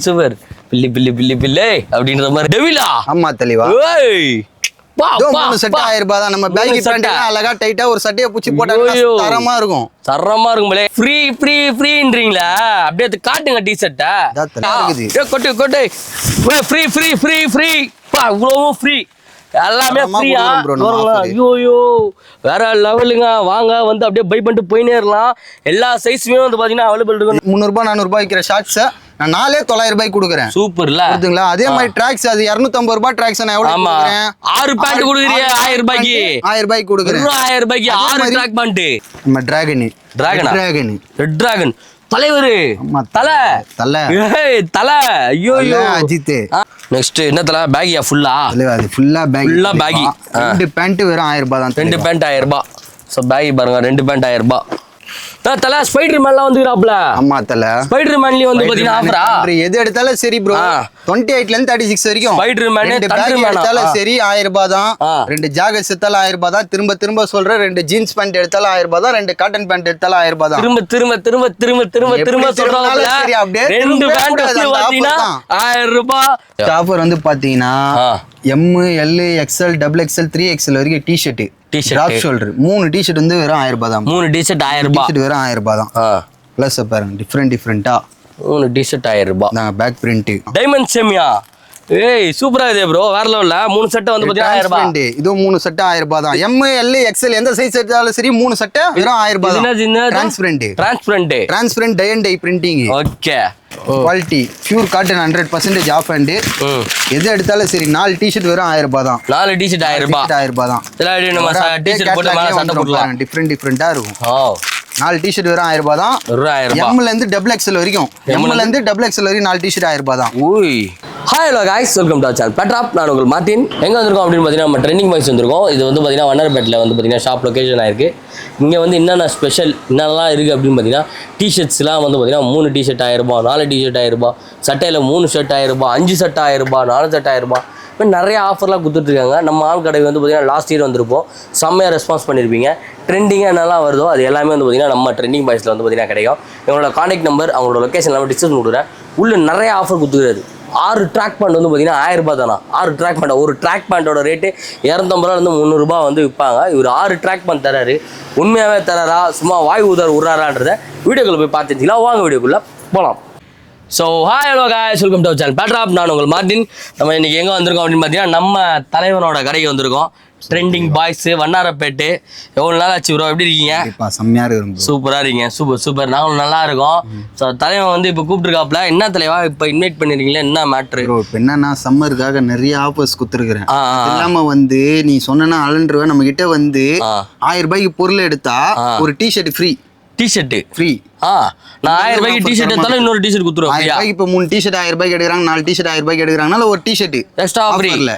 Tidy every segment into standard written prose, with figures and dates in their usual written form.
Super பில்லி பில்லி பில்லி பில்லே அப்படின்ற மாதிரி டெவிலா. ஆமா தெளிவா. ஏய் பா பா 3 செட் 1000 ரூபாய் தான். நம்ம பேக்கி பேண்ட் அழகா டைட்டா ஒரு சட்டையை புச்சி போட்டா தரமா இருக்கும். தரமா இருக்கும்ல. ஃப்ரீ ஃப்ரீ ஃப்ரீன்றீங்களா? அப்படியே அது காட்டுங்க டி-ஷர்ட்ட. ஏ கொட்டு கொட்டு. Free free free free. பா இவ்வளவு ஃப்ரீ. எல்லாமே ஃப்ரீயா? ஐயோ வேற லெவலுங்க. வாங்க வந்து அப்படியே பை பண்ணிட்டு போயினே இருக்கலாம். எல்லா சைஸ்மே வந்து பாத்தீங்கன்னா அவைலபிள் இருக்கு. 300 ரூபாய் 400 ரூபாய் விக்கிற ஷார்ட்ஸ் நான் 900 ரூபாய் கொடுக்குறேன். சூப்பர்ல. புரியுதுங்களா? அதே மாதிரி ட்ராக்ஸ் அது 250 ரூபாய் ட்ராக்ஸ் நான் எவ்வளவு கொடுக்குறேன்? 6 பேண்ட் கொடுக்குறீங்க 1000 ரூபாய்க்கு. 1000 ரூபாய்க்கு கொடுக்குறேன். 1000 ரூபாய்க்கு 6 ட்ராக் பேண்ட். நம்ம டிராகன் ரெட் டிராகன் தலைவர் தலை தலை. ஏய் தலை. ஐயோ அஜித். நெக்ஸ்ட் என்ன தலை? பேகியா ஃபுல்லா? அது ஃபுல்லா பேகி. 2 பேண்ட் வெறும் 1000 ரூபாய் தான். 2 பேண்ட் 1000 ரூபாய். சோ பேகி பாருங்க 2 பேண்ட் 1000 ரூபாய். தல ஸ்பைடர் மேன்லாம் வந்துறாப்ல. ஆமா தல. ஸ்பைடர் மேன்லயே வந்து பாத்தீங்கன்னா ஆஃபரா. எது எடுத்தாலும் சரி ப்ரோ. 28 ல இருந்து 36 வரைக்கும் ஸ்பைடர் மேன் தண்டர் மேன் எடுத்தாலும் சரி 1000 ரூபாய் தான். 2 ஜாக்கெட்ஸ் எடுத்தாலும் 1000 ரூபாய் தான். திரும்ப சொல்றேன் 2 ஜீன்ஸ் பேண்ட் எடுத்தாலும் 1000 ரூபாய் தான். 2 காட்டன் பேண்ட் எடுத்தாலும் 1000 ரூபாய் தான். திரும்ப சொல்றதால சரி அப்படியே 2 பேண்ட் பாத்தீங்கன்னா 1000 ரூபாய். ஆஃபர் வந்து பாத்தீங்கன்னா M L XL XXL 3XL வரைக்கும் டி-ஷர்ட் டிராப் ஷோல்டர் 3 டி-ஷர்ட் வந்து வெறும் 1000 ரூபாய் தான். 3 டி-ஷர்ட் 1000 ரூபாய். டி-ஷர்ட் வெறும் 1000 ரூபாய் தான். ப்ளஸ் பாருங்க டிஃபரெண்டா 3 டி-ஷர்ட் 1000 ரூபாய். நான் பேக் பிரிண்ட் டைமண்ட் செமியா. ஏய் சூப்பரா இதே ப்ரோ வேற லெவல்ல. 3 செட் வந்து பாத்தீங்கன்னா 1000 ரூபாய். இது 3 செட் 1000 ரூபாய் தான். M L XL எந்த சைஸ் எடுத்தாலும் சரி 3 செட் வெறும் 1000 ரூபாய் தான். Transparent tie and dye printing. Okay quality pure cotton 100% off and எது எடுத்தாலும் சரி 4 டி-ஷர்ட் வெறும் 1000 ரூபாய் தான். 4 டி-ஷர்ட் 1000 ரூபாய். 1000 ரூபாய் தான். இதெல்லாம் நம்ம டி-ஷர்ட் போட்டு மேல சட்டை போடலாம். டிஃபரெண்டா இருக்கும். 4 டி-ஷர்ட் வெறும் 1000 ரூபாய் தான். 1000 ரூபாய். M ல இருந்து XXL வரைக்கும். M ல இருந்து XXL வரைக்கும் 4 டி-ஷர்ட் 1000 ரூபாய் தான். ஓய் hi hello guys welcome to channel பெட்ராப். நான் உங்கள் மார்ட்டின். எங்க வந்திருக்கோம் அப்படின்னு பார்த்தீங்கன்னா நம்ம ட்ரெண்டிங் வைஸ் வந்திருக்கோம். இது வந்து பார்த்தீங்கன்னா வண்ணாரப்பேட்டில் வந்து பார்த்தீங்கன்னா ஷாப் லொகேஷன் ஆயிருக்கு. இங்கே வந்து என்னென்ன ஸ்பெஷல் என்னெல்லாம் இருக்குது அப்படின்னு பார்த்தீங்கன்னா டி-ஷர்ட்ஸ்லாம் வந்து பார்த்தீங்கன்னா 3 டி-ஷர்ட் 1000 ரூபாய், 4 டி-ஷர்ட் 1000 ரூபாய், சட்டையில் 3 ஷர்ட் 1000 ரூபாய், 5 ஷர்ட் 1000 ரூபாய், 4 ஷர்ட் 1000 ரூபாய். இப்போ நிறைய ஆஃபர்லாம் கொடுத்துட்ருக்காங்க. நம்ம ஆள் கடை வந்து பார்த்தீங்கன்னா லாஸ்ட் இயர் வந்திருப்போம். செம்மையாக ரெஸ்பான்ஸ் பண்ணியிருப்பீங்க. ட்ரெண்டிங்காக என்னெல்லாம் வருதோ அது எல்லாமே வந்து பார்த்தீங்கன்னா நம்ம ட்ரெண்டிங் பாய்ஸில் வந்து பார்த்தீங்கன்னா கிடைக்கும். இவங்களோட கான்டாக்ட் நம்பர் அவங்களோட லொக்கேஷன் எல்லாமே டிஸ்கஸ் கொடுக்குறேன். உள்ள நிறைய ஆஃபர் கொடுத்துக்கிறாரு. 6 ட்ராக் பேண்ட் வந்து பார்த்தீங்கன்னா 1000 ரூபாய் தானா. 6 ட்ராக் பேண்ட். ஒரு ட்ராக் பேண்ட்டோட ரேட்டு 250 ரூபாயிலிருந்து 300 ரூபாய் வந்து விற்பாங்க. இவர் 6 ட்ராக் பேண்ட் தராரு. உண்மையாகவே தராரா சும்மா வாய் விட்றாரான்றத வீடியோக்குள்ளே போய் பார்த்துச்சிங்களா? வாங்க வீடியோக்குள்ளே போகலாம். So hi hello guys welcome to channel பெட்ராப். நான் உங்கள் மார்ட்டின். நம்ம இன்னைக்கு எங்கே வந்திருக்கோம் அப்படின்னு பார்த்தீங்கன்னா நம்ம தலைவனோட கடைக்கு வந்திருக்கோம். Trending boys Vannarapettai. எவ்வளோ நாள் ஆச்சு ப்ரோ? எப்படி இருக்கீங்க? செம்மையாக இருக்கும். சூப்பராக இருக்கீங்க. சூப்பர். நாங்களும் நல்லா இருக்கோம். ஸோ தலைவன் வந்து இப்போ கூப்பிட்டுருக்காப்ல. என்ன தலைவா இப்போ இன்வைட் பண்ணிருக்கீங்களா? என்ன மேட்ரு? இப்போ என்னன்னா சம்மருக்காக நிறைய ஆஃபர்ஸ் கொடுத்துருக்குறேன். இல்லாம வந்து நீ சொன்னா அலன்றுவ நம்ம கிட்ட வந்து 1000 ரூபாய்க்கு பொருள் எடுத்தா ஒரு டி-ஷர்ட் ஃப்ரீ. T-shirt free. நான் 1000 ரூபாய்க்கு டி-ஷர்ட் எடுத்தாலும் இன்னொரு டி-ஷர்ட் கொடுத்துருவோம். 1000 ரூபாய்க்கு இப்போ 3 டி-ஷர்ட் 1000 ரூபாய்க்கு எடுக்கிறாங்க. 4 டி-ஷர்ட் 1000 ரூபாய்க்கு எடுக்கிறாங்கனால ஒரு டி-ஷர்ட் எக்ஸ்ட்ரா ஃப்ரீ இல்ல.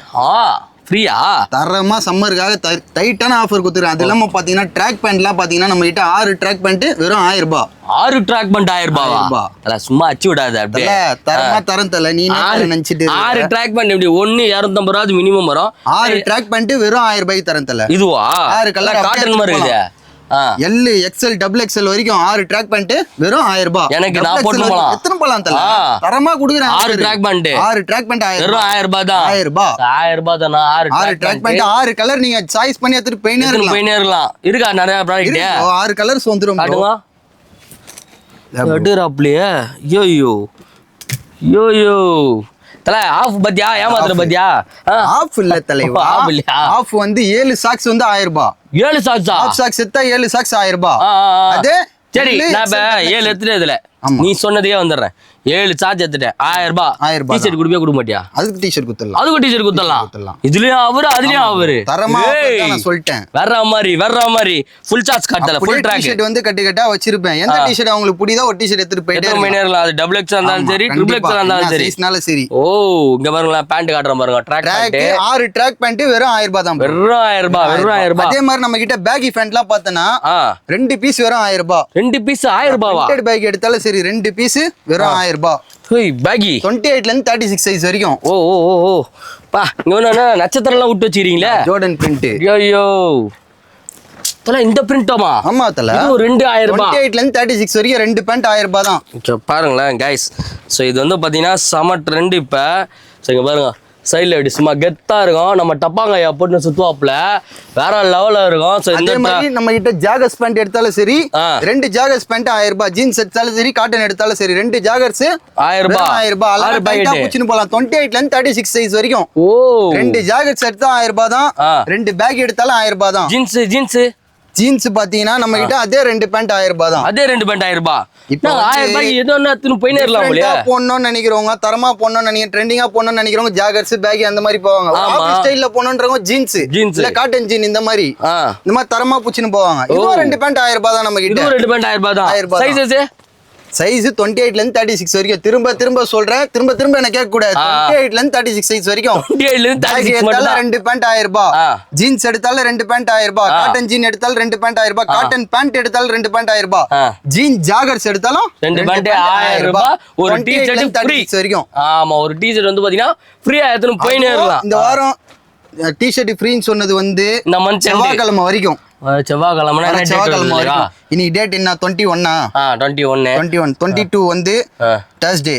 ஃப்ரீயா? தரமா சம்மருக்காக டைட்டான ஆஃபர் கொடுத்துருக்கேன். அது இல்லாம பாத்தீங்கன்னா ட்ராக் பேண்ட்லாம் பாத்தீங்கன்னா நம்ம கிட்ட 6 ட்ராக் பேண்ட் வெறும் 1000 ரூபாய். 6 ட்ராக் பேண்ட் 1000 ரூபாய். அத சும்மா அச்சு விடாத. அப்படியே தரமா தரம் தல. நீ நினைச்சிட்டு 6 ட்ராக் பேண்ட் எப்படி 1 250 ரூபாய் மினிமம் வரும். 6 ட்ராக் பேண்ட் வெறும் 1000 ரூபாய்க்கு தரம் தல. இதுவா? 6 கலர் காட்டன் மாதிரி இருக்குது. L XL XXL வரைக்கும் 6 ட்ராக் பேண்ட் வெறும் 1000 ரூபாய். எனக்கு நான் போட்டு போலாம். எத்தனை போலாம் தல? தரமா குடுக்குறேன். 6 ட்ராக் பேண்ட் 6 ட்ராக் பேண்ட் 1000 வெறும் 1000 ரூபாய் தான். 1000 ரூபாய். 1000 ரூபாய் தானா? 6 ட்ராக் பேண்ட் 6 கலர் நீங்க சாய்ஸ் பண்ணி எடுத்து போயினே இருக்கலாம். இருக்கா நிறைய ப்ராடக்ட்? 6 கலர்ஸ் வந்துரும். காட்டுங்க. எடுறாப்லையே. யோயோ தல ஆஃப் பத்தியா? ஏமாத்துற பத்தியா? ஆஃப் இல்ல தலைவா. ஆஃப் வந்து 7 சாக்ஸ் வந்து 1000 ரூபாய். 7 சாக்ஸா? ஆஃப் சாக்ஸ் எடுத்தா 7 சாக்ஸ் 1000 ரூபாய். அது சரி நான் 7 எடுத்துட்டு இதுல நீ சொன்னதே வந்துடுறேன். 7 சார்ஜ் எடுத்துட்டேன் 1000 ரூபாய். டி-ஷர்ட் குடுப்பியா கொடுக்க மாட்டியா? அதுக்கு டி-ஷர்ட் குத்தலாம். அதுக்கு டி-ஷர்ட் குத்தலாம். இதுலயும் அவரு அதுலயும் அவரு. தரமா நான் சொல்லிட்டேன். வர்ற மாதிரி ஃபுல் சார்ஜ் காட்டல. ஃபுல் ட்ராக் டி-ஷர்ட் வந்து கட்டா வச்சிருப்பேன். எந்த டி-ஷர்ட் உங்களுக்கு பிடிதோ ஒரு டி-ஷர்ட் எடுத்துட்டு போயிட்டே இருக்கலாம். அது டபுள் எக்ஸ் இருந்தாலும் சரி, ட்ரிபிள் எக்ஸ் இருந்தாலும் சரி. சைஸ்னால சரி. ஓ இங்க பாருங்க பேண்ட் காட்றேன் பாருங்க. ட்ராக் 6 ட்ராக் பேண்ட் வெறும் 1000 ரூபாய் தான். வெறும் 1000 ரூபாய். அதே மாதிரி நம்ம கிட்ட பேகி பேண்ட்லாம் பார்த்தனா 2 பீஸ் வெறும் 1000 ரூபாய். 2 பீஸ் 1000 ரூபாவா? பிரிண்டட் பேக் எடுத்தாலும் சரி 2 பீஸ் வெறும் 1000 ரூபாய். ஹேய் பேகி 28 ல இருந்து 36 சைஸ் வரைக்கும். ஓ பா இங்க என்ன நட்சத்திரம் எல்லாம் விட்டு வச்சிரீங்களா? Jordan print. ஐயோ தல இந்த பிரிண்டாமா? ஆமா தல, இது 2000 ரூபாய். 28ல இருந்து 36 வரைக்கும் 2 பேண்ட் 1000 ரூபாய் தான். பாருங்களேன் கைஸ். ஸோ இது வந்து பார்த்தீங்கன்னா செம ட்ரெண்ட் இப்போ. ஸோ இங்கே பாருங்க, சைடில் எப்படி சும்மா கெத்தாக இருக்கும். நம்ம டப்பாங்காயா போட்டு சுற்றுவாப்புல வேற லெவலில் இருக்கும். ஸோ இந்த மாதிரி நம்ம கிட்ட ஜாகர்ஸ் பேண்ட் எடுத்தாலும் சரி, 2 ஜாகர்ஸ் பேண்ட் 1000 ரூபாய். ஜீன்ஸ் எடுத்தாலும் சரி, காட்டன் எடுத்தாலும் சரி, 2 ஜாகர்ஸ் 1000 ரூபாய். 1000 ரூபாய் அழகா டைட்டா புடிச்சிட்டு போலாம். 28ல இருந்து 36 சைஸ் வரைக்கும். ஓ, 2 ஜாகர்ஸ் எடுத்தா 1000 ரூபாய் தான். 2 பேக் எடுத்தாலும் 1000 ரூபாய் தான். ஜீன்ஸ் பாத்தீங்கன்னா நம்ம கிட்ட அதே 2 பேண்ட் 1000 ரூபாய் தான். அதே 2 பேண்ட் 1000 ரூபாய். இப்போ 1000 ரூபாய்க்கு ஏதோ ஒன்று போயினே இருக்கலாம். போடணும்னு நினைக்கிறவங்க, தரமா போடணும்னு நினைக்கிறேன், ட்ரெண்டிங்கா போடணும்னு நினைக்கிறவங்க ஜாகர்ஸ் பேக் அந்த மாதிரி போவாங்க. ஆஃபீஸ் ஸ்டைல்ல போடணுன்றவங்க ஜீன்ஸ் இல்ல காட்டன் ஜீன் இந்த மாதிரி தரமா புடிச்சின்னு போவாங்க. இதுவும் 2 பேண்ட் 1000 ரூபாய் தான் நம்ம கிட்ட. 2 பேண்ட் 1000 ரூபாய் தான். சைஸஸ் சைஸ் 28ல இருந்து 36 வரைக்கும். திரும்ப சொல்றேன், திரும்ப என்ன கேட்க கூடாது. 28ல இருந்து 36 சைஸ் வரைக்கும். 28ல இருந்து 36 மட்டும் 2 பேண்ட் 1000 ரூபாய். ஜீன்ஸ் எடுத்தாலும் 2 பேண்ட் 1000 ரூபாய். காட்டன் ஜீன் எடுத்தாலும் 2 பேண்ட் 1000 ரூபாய். காட்டன் பேண்ட் எடுத்தாலும் 2 பேண்ட் 1000 ரூபாய். ஜீன் ஜாகர்ஸ் எடுத்தாலும் 2 பேண்ட் 1000 ரூபாய். ஒரு டீ-ஷர்ட் ஃப்ரீ வரைக்கும். ஆமா, ஒரு டீ-ஷர்ட் வந்து பாத்தீங்கன்னா ஃப்ரீயா எடுத்துன்னு போயினே இருக்கலாம். இந்த வாரம் டீ-ஷர்ட் ஃப்ரீன்னு சொன்னது வந்து இந்த மந்த் செவ்வாய்க்கிழமை வரைக்கும். செவ்வாய்க்கிழமை வரைக்கும். இன்னைக்கு டேட் என்ன? 21 22 வந்து Thursday,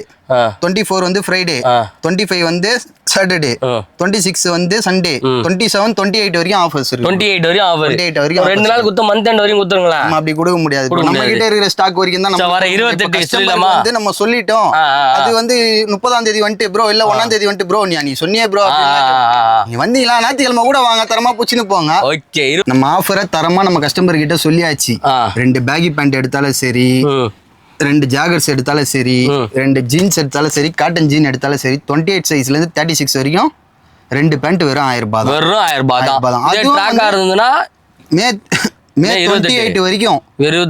24 வந்து Friday, 25 வந்து Saturday, 26 வந்து Sunday, 27 28 வரைக்கும் ஆஃபர்ஸ் இருக்கு. 28 வரைக்கும் ஆஃபர். 28 வரைக்கும் 2 நாள் குத்த மந்த் எண்ட் வரைக்கும் குத்துறீங்களா? நம்ம அப்படி கொடுக்க முடியாது. நம்ம கிட்ட இருக்கிற ஸ்டாக் வரைக்கும் தான் நம்ம வர 28 சொல்லலாமா வந்து நம்ம சொல்லிட்டோம். அது வந்து 30ஆம் தேதி வந்துட்டு ப்ரோ இல்ல 1ஆம் தேதி வந்துட்டு ப்ரோ நீ சொன்னியே ப்ரோ. நீ வந்தீங்களா ஞாயிற்றுக்கிழமை கூட வாங்க, தரமா புடிச்சின்னு போங்க. ஓகே, நம்ம ஆஃபரை தரமா நம்ம கஸ்டமர் கிட்ட சொல்லியாச்சு. 2 பேகி பேண்ட் எடுத்தாலும் சரி, 2 ஜாகர்ஸ் எடுத்தாலும் சரி, 2 ஜீன்ஸ் எடுத்தாலும் சரி, காட்டன் ஜீன் எடுத்தாலும் சரி, 28 சைஸ்ல இருந்து 36 வரைக்கும் 2 பேண்ட் வெறும் 1000 ரூபாய் தான். வெறும் 1000 ரூபாய் தான். அது ட்ராக் ஆறதுன்னா மே 28 வரைக்கும்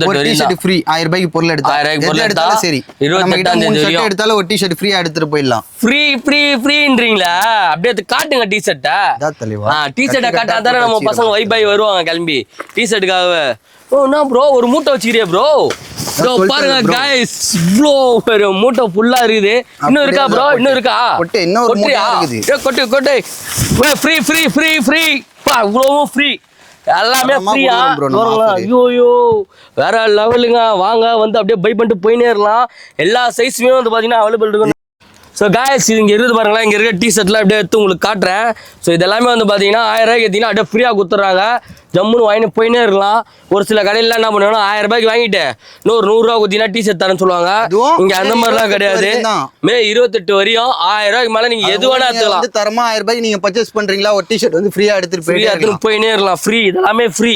ஒரு டீ-ஷர்ட் ஃப்ரீ. 1000 ரூபாய்க்கு பொருள் எடுத்தாலும் சரி, 28ஆம் தேதி வரைக்கும் எடுத்தாலும் ஒரு டீ-ஷர்ட் ஃப்ரீயா எடுத்துட்டு போயிடலாம். ஃப்ரீன்றீங்களா? அப்படியே காட்டுங்க டீ-ஷர்ட்ட. டீ-ஷர்ட்ட காட்டாதானே நம்ம பசங்க வைபாய் வருவாங்க கிளம்பி டீ-ஷர்ட்டுக்காக. ஓ என்ன ப்ரோ ஒரு மூட்டை வச்சுக்கிறியா ப்ரோ? ப்ரோ பாருங்க गाइस, இவ்ளோ ஒரு மூட்டை ஃபுல்லா இருக்குது. இன்னும் இருக்கா ப்ரோ? இன்னும் இருக்கா? கொட்டை இன்னொரு மூட்டை இருக்குது. கொட்டை ஃப்ரீ பா, இவ்வளவும் ஃப்ரீ, எல்லாமே ஃப்ரீயா. ஐயோ வேற லெவலுங்க. வாங்க வந்து அப்படியே பை பண்ணிட்டு போயினே இருக்கலாம். எல்லா சைஸுமே வந்து பாத்தீங்கன்னா அவைலபிள் இருக்கும். ஸோ காய்ஸ், இது இங்கே இருக்குது பாருங்களேன். இங்கே இருக்க டீ-ஷர்ட்லாம் அப்படியே எடுத்து உங்களுக்கு காட்டுறேன். ஸோ இதெல்லாமே வந்து பார்த்தீங்கன்னா 1000 ரூபாய்க்கு எடுத்தீங்கன்னா அப்படியே ஃப்ரீயாக கொடுத்துட்றாங்க. ஜம்முன்னு வாங்கிட்டு போயினே இருக்கலாம். ஒரு சில கடையிலாம் என்ன பண்ணுவாங்கன்னா 1000 ரூபாய்க்கு வாங்கிட்டு இன்னொரு 100 ரூபா கொடுத்தீங்கன்னா டீ-ஷர்ட் தரேன்னு சொல்லுவாங்க. இங்கே அந்த மாதிரிலாம் கிடையாது. மே 28 வரையும் 1000 ரூபாய்க்கு மேலே நீங்கள் எது வேணா எடுத்துக்கலாம். தரமா 1000 ரூபாய்க்கு நீங்கள் பர்ச்சேஸ் பண்ணுறீங்களா, ஒரு டீ-ஷர்ட் வந்து ஃப்ரீயாக எடுத்துட்டு போயினே இருக்கலாம். ஃப்ரீ, இதெல்லாமே ஃப்ரீ,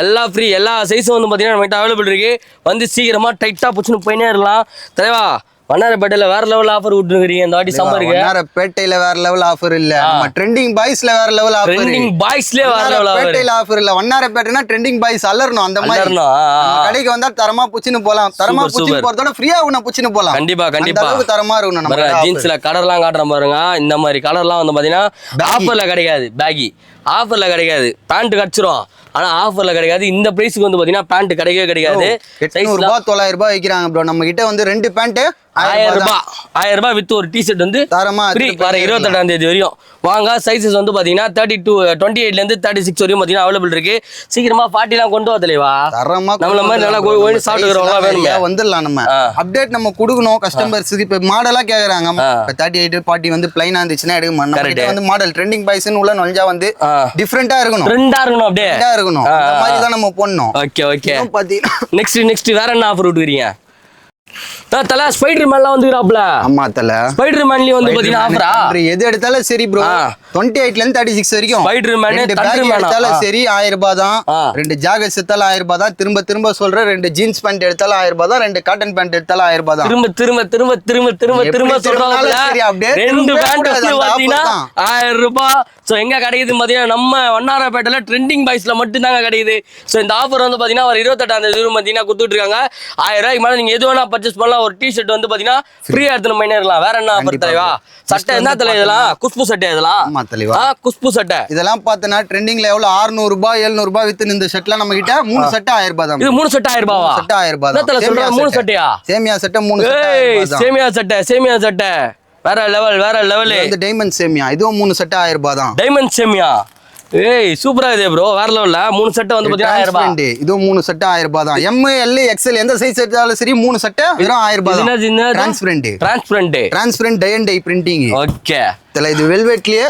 எல்லாம் ஃப்ரீ. எல்லா சைஸும் வந்து பார்த்தீங்கன்னா நம்மகிட்ட அவைலபிள் இருக்கு. வந்து சீக்கிரமாக டைட்டாக பிடிச்சின்னு போயினே இருக்கலாம். தலைவா, வண்ணாரப்பேட்டையில வேற லெவல் ஆஃபர் விட்டுருக்கீங்க இந்த வாட்டி சம்மருக்கு. வண்ணாரப்பேட்டையில வேற லெவல் ஆஃபர் இல்ல, நம்ம ட்ரெண்டிங் பாய்ஸ்ல வேற லெவல் ஆஃபர். ட்ரெண்டிங் பாய்ஸ்ல வேற லெவல் ஆஃபர். பேட்டையில ஆஃபர் இல்ல, வண்ணாரப்பேட்டைனா ட்ரெண்டிங் பாய்ஸ் அலறணும். அந்த மாதிரி கடைக்கு வந்தா தரமா புச்சின்னு போலாம். தரமா புச்சின்னு போறதோட ஃப்ரீயா உன்ன புச்சின்னு போலாம். கண்டிப்பா தரமா இருக்கணும். நம்ம ஜீன்ஸ்ல கலர்லாம் காட்டுறோம் பாருங்க. இந்த மாதிரி கலர்லாம் வந்து பாத்தீங்கன்னா ஆஃபர்ல கிடைக்காது. பேகி ஆஃபர்ல கிடைக்காது. பேண்ட் கிடைச்சிரும், ஆனா ஆஃபர்ல கிடைக்காது. இந்த பிரைஸ்க்கு வந்து பாத்தீங்கன்னா பேண்ட் கிடைக்கவே கிடைக்காது. 800 ரூபாய் 900 ரூபாய் விக்கிறாங்க ப்ரோ. நம்ம கிட்ட வந்து 2 பேண்ட் 1000 ரூபாய். 1000 ரூபாய் வித் ஒரு டீ-ஷர்ட் வந்து தரமா ஃப்ரீ. வர 28ஆம் தேதி வரையும் வாங்க. சைஸஸ் வந்து பாத்தீங்கன்னா 28ல இருந்து 36 வரையும் பாத்தீங்கன்னா அவைலபிள் இருக்கு. சீக்கிரமா 40லாம் கொண்டு வரலைவா? தரமா நம்மள மாதிரி நல்லா போய் சாப்பிட்டுக்கிறவங்க வேணுமே வந்துடலாம். நம்ம அப்டேட் நம்ம கொடுக்கணும் கஸ்டமர்ஸ்க்கு. இப்ப மாடலா கேக்குறாங்க. 38 40 வந்து பிளைனா இருந்துச்சுன்னா எடுக்க மாட்டோம். வந்து மாடல் ட்ரெண்டிங் பாய்ஸ்னு உள்ள நுழைஞ்சா வந்து டிஃபரெண்டா இருக்கணும். ட்ரெண்டா இருக்கணும், அப்படியே இருக்கணும். அந்த மாதிரி தான் நம்ம பண்ணோம். ஓகே பாத்தீங்கன்னா நெக்ஸ்ட் வேற என்ன ஆஃபர் விட்டுறீங்க? தல ஸ்பைடர் மேன்லாம் வந்துறாப்ல. ஆமா தல, ஸ்பைடர் மேன்லயே வந்து பாத்தீங்கன்னா ஆஃபரா? எது எடுத்தாலும் சரி ப்ரோ. 28ல இருந்து 36 வரைக்கும் ஸ்பைடர் மேன் எடுத்தாலும் சரி 1000 ரூபாய் தான். 2 ஜாகர்ஸ் எடுத்தாலும் 1000 ரூபாய் தான். திரும்ப சொல்றேன், 2 ஜீன்ஸ் பேண்ட் எடுத்தாலும் 1000 ரூபாய் தான். 2 காட்டன் பேண்ட் எடுத்தாலும் 1000 ரூபாய் தான். திரும்ப சொல்றாங்க. அப்படியே 2 பேண்ட் பாத்தீங்கன்னா 1000 ரூபாய். சோ எங்க கிடைக்குது பாத்தீங்கன்னா நம்ம வண்ணாரப்பேட்டையில ட்ரெண்டிங் பாய்ஸ்ல மட்டும் தாங்க கிடைக்குது. சோ இந்த ஆஃபர் வந்து பாத்தீங்கன்னா ஒரு 28ஆம் தேதி பாத்தீங்கன்னா கொடுத்துட்டு இருக்காங்க. 1000 ரூபாய்க்கு மேல நீங்க எது வேணா பர்ச்சேஸ் பண்ணலாம். ஒரு டீ-ஷர்ட் வந்து பாத்தீங்கன்னா ஃப்ரீயா எடுத்து பண்ணிடலாம். வேற என்ன ஆஃபர் தலைவா? சட்டை என்ன தலை இதெல்லாம்? குஷ்பு சட்டை இதெல்லாம். ஆமா தலைவா, குஷ்பு சட்டை இதெல்லாம் பார்த்தனா ட்ரெண்டிங்ல எவ்வளவு 600 ரூபாய் 700 ரூபாய் வித்து இந்த ஷர்ட்லாம் நம்ம கிட்ட 3 சட்டை 1000 ரூபாய் தான். இது 3 சட்டை 1000 ரூபாயா? சட்டை 1000 ரூபாய் தான். தல சொல்ற 3 சட்டையா? சேமியா சட்டை 3 சட்டை. சேமியா சட்டை வேற லெவல். இந்த டைமண்ட் சேமியா இதுவும் 3 சட்டை 1000 ரூபாய் தான். டைமண்ட் சேமியா ஏய் சூப்பரா இதே ப்ரோ வேற லெவல்ல 3 செட் வந்து பாத்தீங்கன்னா 1000 ரூபாய். இதுவும் 3 செட் 1000 ரூபாய் தான். எம் எல் எக்ஸ்எல் எந்த சைஸ் எடுத்தாலும் சரி 3 செட் வெறும் 1000 ரூபாய் தான். என்ன transparent tie and dye printing. Okay தல இது வெல்வெட்லயே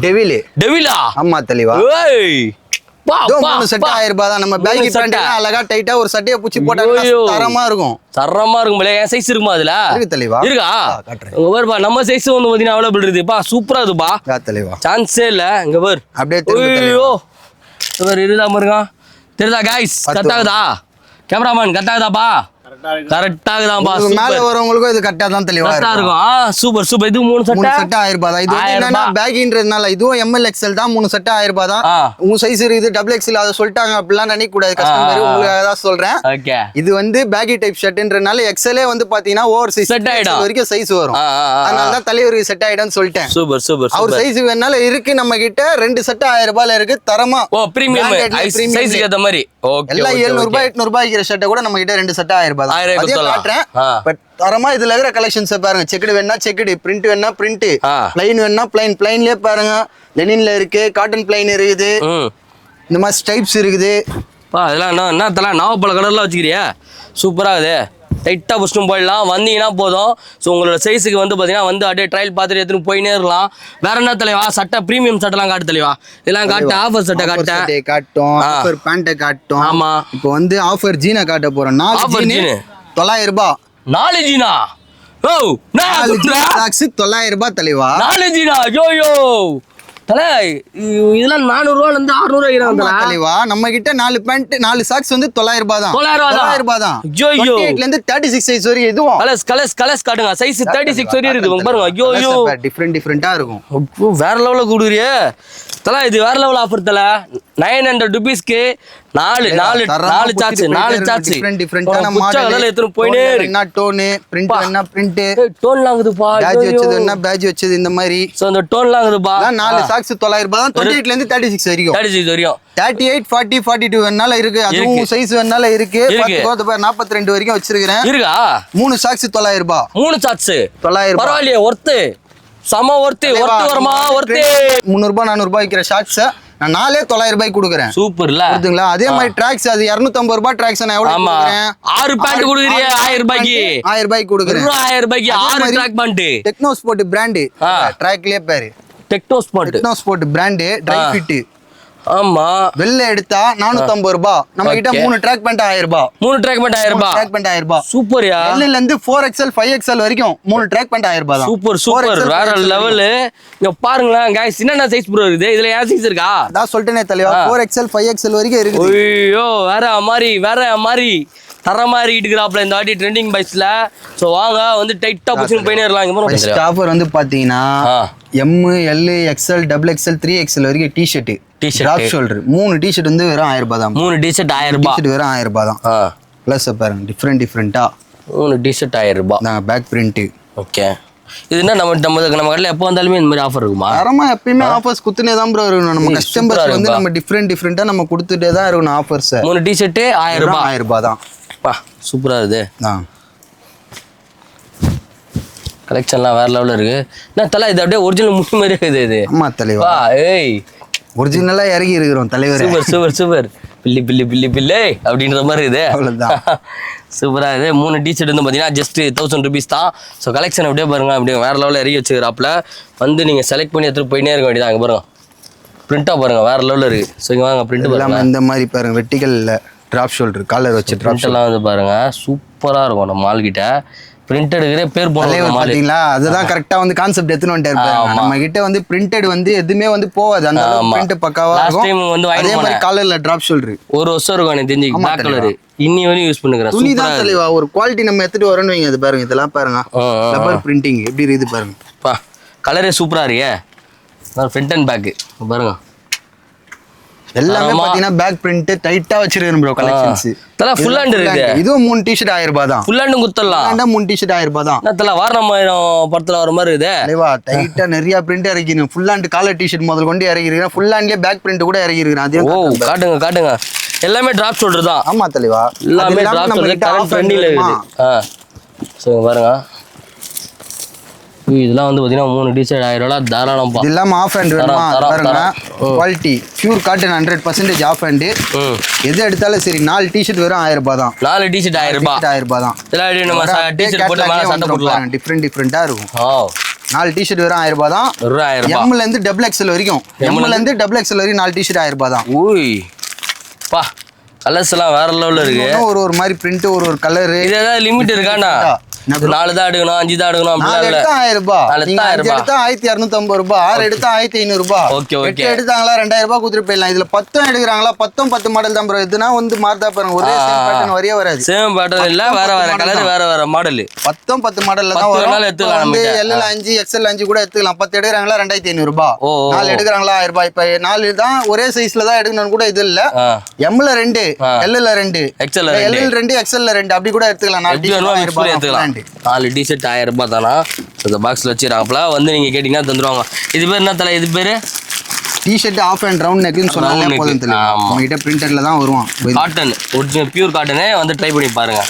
டெவிலா. ஆமா தெளிவா. ஏய் பா பா 3 செட் 1000 ரூபாய் தான். நம்ம பேக்கி பேண்ட் அழகா டைட்டா ஒரு சட்டையை புச்சி போட்டா தரமா இருக்கும். தரமா இருக்கும். என் சைஸ் இருக்குமா அதுல? இருக்கு தெளிவா. இருக்கா? பாருப்பா நம்ம சைஸ் வந்து பாத்தீங்கன்னா அவைலபிள் இருக்குப்பா. சூப்பரா இருக்குப்பா. தெளிவா. சான்ஸே இல்ல. இங்க பாரு. அப்படியே தெளிவா. இவர் இருதா பாருங்க. தெரியுதா गाइस? கரெக்டாகுதா? கேமராமேன் கரெக்டாகுதாப்பா? கரெக்டாகுதாப்பா. மேல வரவங்களுக்கும் இது கரெக்டா தான் தெளிவா இருக்கும். Super super. இது 3 செட் 1000 ரூபாய் தான். இது என்னன்னா பேக்கின்றதுனால இதுவும் எம்எல் எக்ஸ்எல் தான். 3 செட் 1000 ரூபாய் தான். உங்க சைஸ் இருக்குது டபுள் எக்ஸ்எல் அத சொல்லிட்டாங்க அப்படிலாம் நினைக்க கூடாது கஸ்டமர். உங்களுக்கு தான் சொல்றேன். ஓகே. இது வந்து பேக்கி டைப் ஷர்ட்ன்றதுனால எக்ஸ்எல்ஏ வந்து பாத்தீங்கன்னா ஓவர் சைஸ் செட் ஆயிடும் வரைக்கும் சைஸ் வரும். அதனால தான் தலைவருக்கு செட் ஆயிடும்னு சொல்லிட்டேன். Super super. அவர் சைஸ் வேணால இருக்கு நம்ம கிட்ட 2 செட் 1000 ரூபாயில இருக்கு தரமா. ஓ பிரீமியம் சைஸ்க்கு ஏத்த மாதிரி. ஓகே. எல்லாம் 700 ரூபாய் 800 ரூபாய் இருக்கிற ஷர்ட் கூட நம்ம கிட்ட 2 செட் 1000 ரூபாய் தான். அதே காட்றேன். பட் தரமா இதுல இருக்கிற கலெக்ஷன்ஸ் பாருங்க. செக்குடு வேணா செக்குடு, பிரிண்ட் வேணா பிரிண்ட், ப்ளைன் வேணா ப்ளைன். ப்ளைன்லயே பாருங்க லெனின்ல இருக்கு, காட்டன் ப்ளைன் இருக்குது, இந்த மாதிரி ஸ்டைப்ஸ் இருக்குது. பா இதெல்லாம் என்ன தல நாவப்பழ கலர்லாம் வச்சுக்கிறியா? சூப்பரா இது. டைட்டாக புஷ்டும் போயிடலாம். வந்தீங்கன்னா போதும். ஸோ உங்களோட சைஸுக்கு வந்து பார்த்தீங்கன்னா வந்து அப்படியே ட்ரையல் பார்த்துட்டு எடுத்துன்னு போயினே இருக்கலாம். வேற என்ன தலைவா? சட்டை ப்ரீமியம் சட்டைலாம் காட்டு தலைவா. இதெல்லாம் காட்டு. ஆஃபர் சட்டை காட்டும், ஆஃபர் பேண்ட்டை காட்டும். ஆமா இப்போ வந்து ஆஃபர் ஜீனை காட்ட போறோம். 4 ஜீனு 900 ரூபாய். 4 ஜீனா? ஓ 4 900 ரூபாய் தலைவா. 4 ஜீனா? யோயோ தலை இதெல்லாம் 400 ரூபாயில இருந்து 600 ரூபாய் தலைவா. நம்ம கிட்ட 4 பேண்ட் 4 சாக்ஸ் வந்து 900 ரூபாய் தான். 900 ரூபாய் தான். ஐயோ 28ல இருந்து 36 சைஸ் வரைக்கும் இதுவும் கலர்ஸ் காட்டுங்க. சைஸ் 36 வரைக்கும் இருக்கு பாருங்க. ஐயோ டிஃபரெண்டா இருக்கும். வேற லெவல்ல கூடுறியே தல. இது வேற லெவல் ஆஃபர் தல. 900 ரூபீஸ்க்கு 4 சாட்ஸ் டிஃபரெண்டான மாடல் எடுத்து போயினே இருக்கு. என்ன டோன், பிரிண்ட் என்ன பிரிண்ட், டோன் லாங்குதுப்பா. பேட்ஜ் வச்சது என்ன பேட்ஜ் வச்சது இந்த மாதிரி. சோ அந்த டோன் லாங்குதுப்பா. 4 சாக்ஸ் 900 ரூபாய் தான். 28ல இருந்து 36 வரைக்கும். 38 40 42 வேணால இருக்கு. அதுவும் சைஸ் வேணால இருக்கு. 42 வரைக்கும் வச்சிருக்கேன். இருக்கா? 3 சாக்ஸ் 900 ரூபாய். 3 சாக்ஸ் 900 ரூபாய். பரவாயில்லையே ஒர்த். சம ஒர்த் வரமா ஒர்த். 300 ரூபாய் 400 ரூபாய் விக்கிற ஷார்ட்ஸ் நான் 900 ரூபாய் கொடுக்குறேன். சூப்பர்ல. புரியுதுங்களா? அதே மாதிரி ட்ராக்ஸ் அது 250 ரூபாய் ட்ராக்ஸ் நான் எவ்வளவு கொடுக்குறேன்? 6 பேண்ட் கொடுக்குறீங்க 1000 ரூபாய்க்கு. 1000 ரூபாய் கொடுக்குறேன். 1000 ரூபாய்க்கு 6 track pant. Techno sport brand. ட்ராக்லயே பேரு techno sport brand dry fit. ஆமா வெள்ள எடுத்தா 450 ரூபாய். நம்ம கிட்ட 3 ட்ராக் பேண்ட் 1000 ரூபாய். 3 ட்ராக் பேண்ட் 1000 ரூபாய். ட்ராக் பேண்ட் 1000 ரூபாய். சூப்பர்யா. L ல இருந்து 4XL 5XL வரைக்கும் 3 ட்ராக் பேண்ட் 1000 ரூபாய் தான். சூப்பர் வேற லெவல். இங்க பாருங்களேன் गाइस என்னென்ன சைஸ் ப்ரோ இருக்குது. இதுல ஏன் சைஸ் இருக்கா? அதான் சொல்லிட்டேனே தலைவா. 4XL 5XL வரைக்கும் இருக்குது. ஐயோ வேற மாதிரி தரமா இருக்குறாப்ல இந்த வாட்டி ட்ரெண்டிங் பைஸ்ல. சோ வாங்க வந்து டைட்டா புடிச்சு போயினே இருக்கலாம். இங்க பாருங்க ஆஃபர் வந்து பாத்தீங்கன்னா M L XL XXL 3XL வரைக்கும் டி-ஷர்ட் டிராப் ஷோல்டர் 3 டி-ஷர்ட் வந்து வெறும் 1000 ரூபாய் தான். 3 டி-ஷர்ட் 1000 ரூபாய். டி-ஷர்ட் வெறும் 1000 ரூபாய் தான். ப்ளஸ் பாருங்க டிஃபரெண்டா 3 டி-ஷர்ட் 1000 ரூபாய். நான் பேக் பிரிண்ட். ஓகே. இது என்ன நம்ம கடையில எப்போ வந்தாலுமே இந்த மாதிரி ஆஃபர் இருக்குமா? தரமா எப்பயுமே ஆஃபர்ஸ் குத்துனே தான் ப்ரோ இருக்கணும். நம்ம கஸ்டமர்ஸ் வந்து நம்ம டிஃபரெண்டா நம்ம கொடுத்துட்டே தான் இருக்கணும் ஆஃபர்ஸ். 3 டி-ஷர்ட் 1000 ரூபாய். 1000 ரூபாய் தான். பா சூப்பரா இருக்கு. கலெக்ஷன்லாம் வேற லெவல்ல இருக்கு. நான் தல இது அப்படியே ஒரிஜினல் முட்டு மாதிரி இருக்குது இது. ஆமா தலைவா. ஏய் ஒரிஜினலா இறங்கி இருக்கிறோம் தலைவர். சூப்பர் பில்லி அப்படின்ற மாதிரி இது. அவ்வளவுதான். சூப்பரா இது. 3 டி-ஷர்ட் வந்து பாத்தீங்கன்னா ஜஸ்ட் 1000 ரூபீஸ் தான். ஸோ கலெக்ஷன் அப்படியே பாருங்க. அப்படியே வேற லெவலில் இறங்கி வச்சுக்கிறாப்புல வந்து நீங்க செலக்ட் பண்ணி எடுத்துட்டு போயினே இருக்க வேண்டியதான். அங்கே பாருங்க பிரிண்டா பாருங்க வேற லெவலில் இருக்கு. ஸோ இங்க வாங்க பிரிண்ட் பாருங்க. இந்த மாதிரி பாருங்க வெர்டிகல் டிராப் ஷோல்டர் காலர் வச்சு பிரிண்ட் எல்லாம் வந்து பாருங்க சூப்பரா இருக்கும். நம்ம மால் கிட்ட பிரிண்டட் பேர் பாத்தீங்களா? அதுதான் கரெக்டா வந்து கான்செப்ட் எடுத்துன்னு வந்துட்டாரு. நம்ம கிட்ட வந்து பிரிண்டட் வந்து எதுவுமே வந்து போவாது. அந்த பிரிண்ட் பக்காவா இருக்கும். அதே மாதிரி காலர்ல டிராப் ஷோல்டர் 1 வருஷம் இருக்கும் எனக்கு தெரிஞ்சு. பிளாக் கலர் இன்னி வரையும் யூஸ் பண்ணுகிறேன். துணி தான் தலைவா. ஒரு குவாலிட்டி நம்ம எடுத்துட்டு வரணும் வைங்க. அது பாருங்க இதெல்லாம் பாருங்க ரப்பர் பிரிண்டிங் எப்படி இருக்குது பாருங்க. பா கலரே சூப்பரா இருக்கே. ஃப்ரண்ட் அண்ட் பேக் பாருங்க. எல்லாமே பாத்தீங்கன்னா பேக் பிரிண்ட் டைட்டா வச்சிருக்கேன் ப்ரோ. கலெக்ஷன்ஸ் தல ஃபுல் ஹேண்ட் இருக்கு. இதுவும் 3 டி-ஷர்ட் 1000 ரூபாய் தான். Full hand குத்தலாம். 3 டி-ஷர்ட் 1000 ரூபாய் தான். தல வாரணமாயிரம் படத்துல வர மாதிரி இருக்குது. தலைவா டைட்டா நிறைய பிரிண்ட் இறக்கிங்க. ஃபுல் ஹேண்ட் காலர் டி-ஷர்ட் முதல் கொண்டு இறக்கிருக்கேன். ஃபுல் ஹேண்ட்லயே பேக் பிரிண்ட் கூட இறக்கிருக்கேன். அதே காட்டுங்க எல்லாமே டிராப் ஷோல்டர் தான். ஆமா தலைவா எல்லாமே டிராப் ஷோல்டர் கரண்ட் ட்ரெண்டிங்ல இருக்குது. சோ பாருங்க இதெல்லாம் வந்து பார்த்தீங்கன்னா 3 டிஷர்ட் 1000 ரூபா தாராளம். இது இல்லாமல் ஆஃப் ஹேண்ட் வேணுமா பாருங்க, quality pure cotton 100% of hand. எது எடுத்தாலும் சரி 4 டிஷர்ட் வெறும் 1000 ரூபாய் தான். 4 டிஷர்ட் 1000 ரூபாய். 1000 ரூபாய் தான். இதெல்லாம் நம்ம டிஷர்ட் போட்டு மேலே சட்டை போடலாம். டிஃப்ரெண்டாக இருக்கும். 4 டிஷர்ட் வெறும் 1000 ரூபாய் தான். 1000 ரூபாய். எம்ல இருந்து டபுள் எக்ஸ்எல் வரைக்கும். எம்ல இருந்து டபுள் எக்ஸ்எல் வரைக்கும் 4 டிஷர்ட் 1000 ரூபாய் தான். ஓய் பா, கலர்ஸ் எல்லாம் வேற லெவல்ல இருக்கு. ஒரு மாதிரி பிரிண்ட், ஒரு கலர். இது ஏதாவது லிமிட் இருக்காண்ணா? 4 தான் எடுக்கணும், 5 தான் எடுக்கணும் அப்படி இல்ல. 1000 ரூபாய். 5 எடுத்தா 1250 ரூபாய், 6 எடுத்தா 1500 ரூபாய். Okay okay. 8 எடுத்தாங்களா 2000 ரூபாய் கொடுத்துட்டு போயிடலாம். இதுல 10 எடுக்கறாங்களா 10 மாடல் தான் ப்ரோ. இதுனா வந்து மார்தா பாருங்க, ஒரே சேம் பேட்டர்ன் வரைய வராது. சேம் பேட்டர்ன் இல்ல, வேற வேற கலர், வேற மாடல். 10 மாடல்ல தான் வரும். வந்து LL 5 XL 5 கூட எடுத்துக்கலாம். 10 எடுக்கறாங்களா 2500 ரூபாய். 4 எடுக்கறாங்களா 1000 ரூபாய். இப்ப 4 தான் ஒரே சைஸ்ல தான் எடுக்கணும் கூட இது இல்ல. M ல 2, L ல 2, XL ல 2, XL ல 2 அப்படி கூட எடுத்துக்கலாம். 4 ரூபாய் எடுத்துக்கலாம். 4 டிஷர்ட் 1000 ரூபாய் தானா? இந்த பாக்ஸ்ல வச்சிராங்கல, வந்து நீங்க கேட்டிங்கன்னா தந்துருவாங்க. இது பேர் என்ன தல? இது பேரு டி-ஷர்ட் ஆஃப் அண்ட் ரவுண்ட் நெக்னு சொன்னாலே போதும் தல. நம்மகிட்ட பிரிண்டட்ல தான் வருவான். காட்டன், ஒரிஜினல் பியூர் காட்டனே வந்து ட்ரை பண்ணி பாருங்க.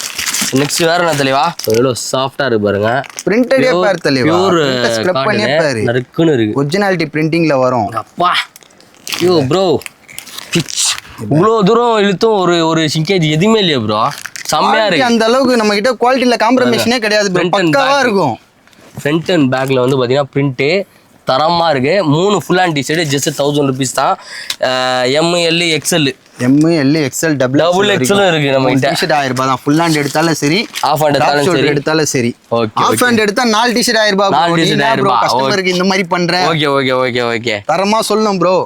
நெக்ஸ்ட் வேற என்ன தலைவா? எவ்வளவு சாஃப்ட்டா இருக்கு பாருங்க. பிரிண்டடே பாரு தலைவா. பியூர் ஸ்க்ரப் பண்ணி பாரு. நறுக்குன்னு இருக்கு. ஒரிஜினாலிட்டி பிரிண்டிங்ல வரும். அப்பா யோ ப்ரோ, இவ்வளோ தூரம் இழுத்தும் ஒரு சிங்கேஜ் எதுவுமே இல்லையா ப்ரோ? செம்மையா இருக்கு. அந்த அளவுக்கு நம்ம கிட்ட குவாலிட்டில காம்ப்ரமைஷனே கிடையாது ப்ரோ. பக்காவா இருக்கும். ஃப்ரண்ட் அண்ட் பேக்ல வந்து பாத்தீங்கன்னா பிரிண்ட் தரமா இருக்கு. 3 full hand T-shirt just 1000 rupees தான். M L XL double XL இருக்கு நம்ம கிட்ட. டிஷர்ட் 1000 ரூபாய் தான். ஃபுல் ஹேண்ட் எடுத்தாலும் சரி, ஆஃப் ஹேண்ட் எடுத்தாலும் சரி. ஓகே. ஆஃப் ஹேண்ட் எடுத்தா 4 டிஷர்ட் 1000 ரூபாய். 4 டிஷர்ட் 1000 ரூபாய். கஸ்டமருக்கு இந்த மாதிரி பண்றேன். Okay okay okay okay. தரமா சொல்லணும் ப்ரோ.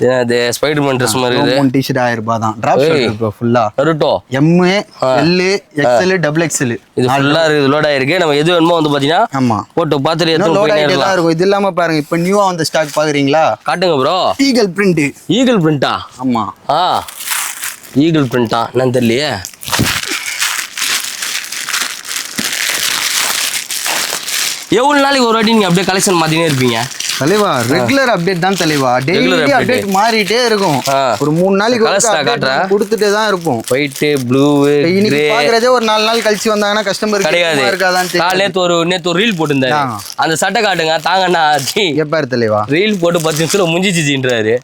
இது ஸ்பைடர்மேன் Dress மாதிரி இது. 3 டிஷர்ட் 1000 ரூபாய் தான். டிராப் ஷோல்டர் ப்ரோ ஃபுல்லா. Naruto M L XL double XL இது ஃபுல்லா இருக்கு. லோட் ஆயிருக்கு. நம்ம எது வேணுமோ வந்து பாத்தீங்கன்னா ஆமா போட்டு பாத்துட்டு எடுத்து லோட் ஆயிட்டே தான் இருக்கும். இது இல்லாம பாருங்க, இப்போ நியூவா வந்த ஸ்டாக் பாக்குறீங்களா? காட்டுங்க ப்ரோ. Eagle print. ஈகிள் பிரிண்டா? ஆமா. ஈகிள் பிரிண்டா என்னன்னு தெரியலையே. எவ்வளவு நாளைக்கு ஒரு வாட்டி நீங்க அப்படியே கலெக்ஷன் மாத்தினே இருப்பீங்க தலைவா? ரெகுலர் அப்டேட் தான் தலைவா. டெய்லி அப்டேட் மாறிட்டே இருக்கும். ஒரு 3 நாளைக்கு கொடுத்துட்டே தான் இருக்கும். ஒயிட், ப்ளூ, இன்னைக்கு பாக்குறதே ஒரு 4 நாள் கழிச்சு வந்தாங்கன்னா கஸ்டமர் கிடையாது. நேத்து ஒரு ரீல் போட்டுருந்தாரு. அந்த சட்டை காட்டுங்க தாங்கண்ணா. எப்பாரு தலைவா ரீல் போட்டு 10 நிமிஷத்துல முடிஞ்சிச்சுன்றாரு.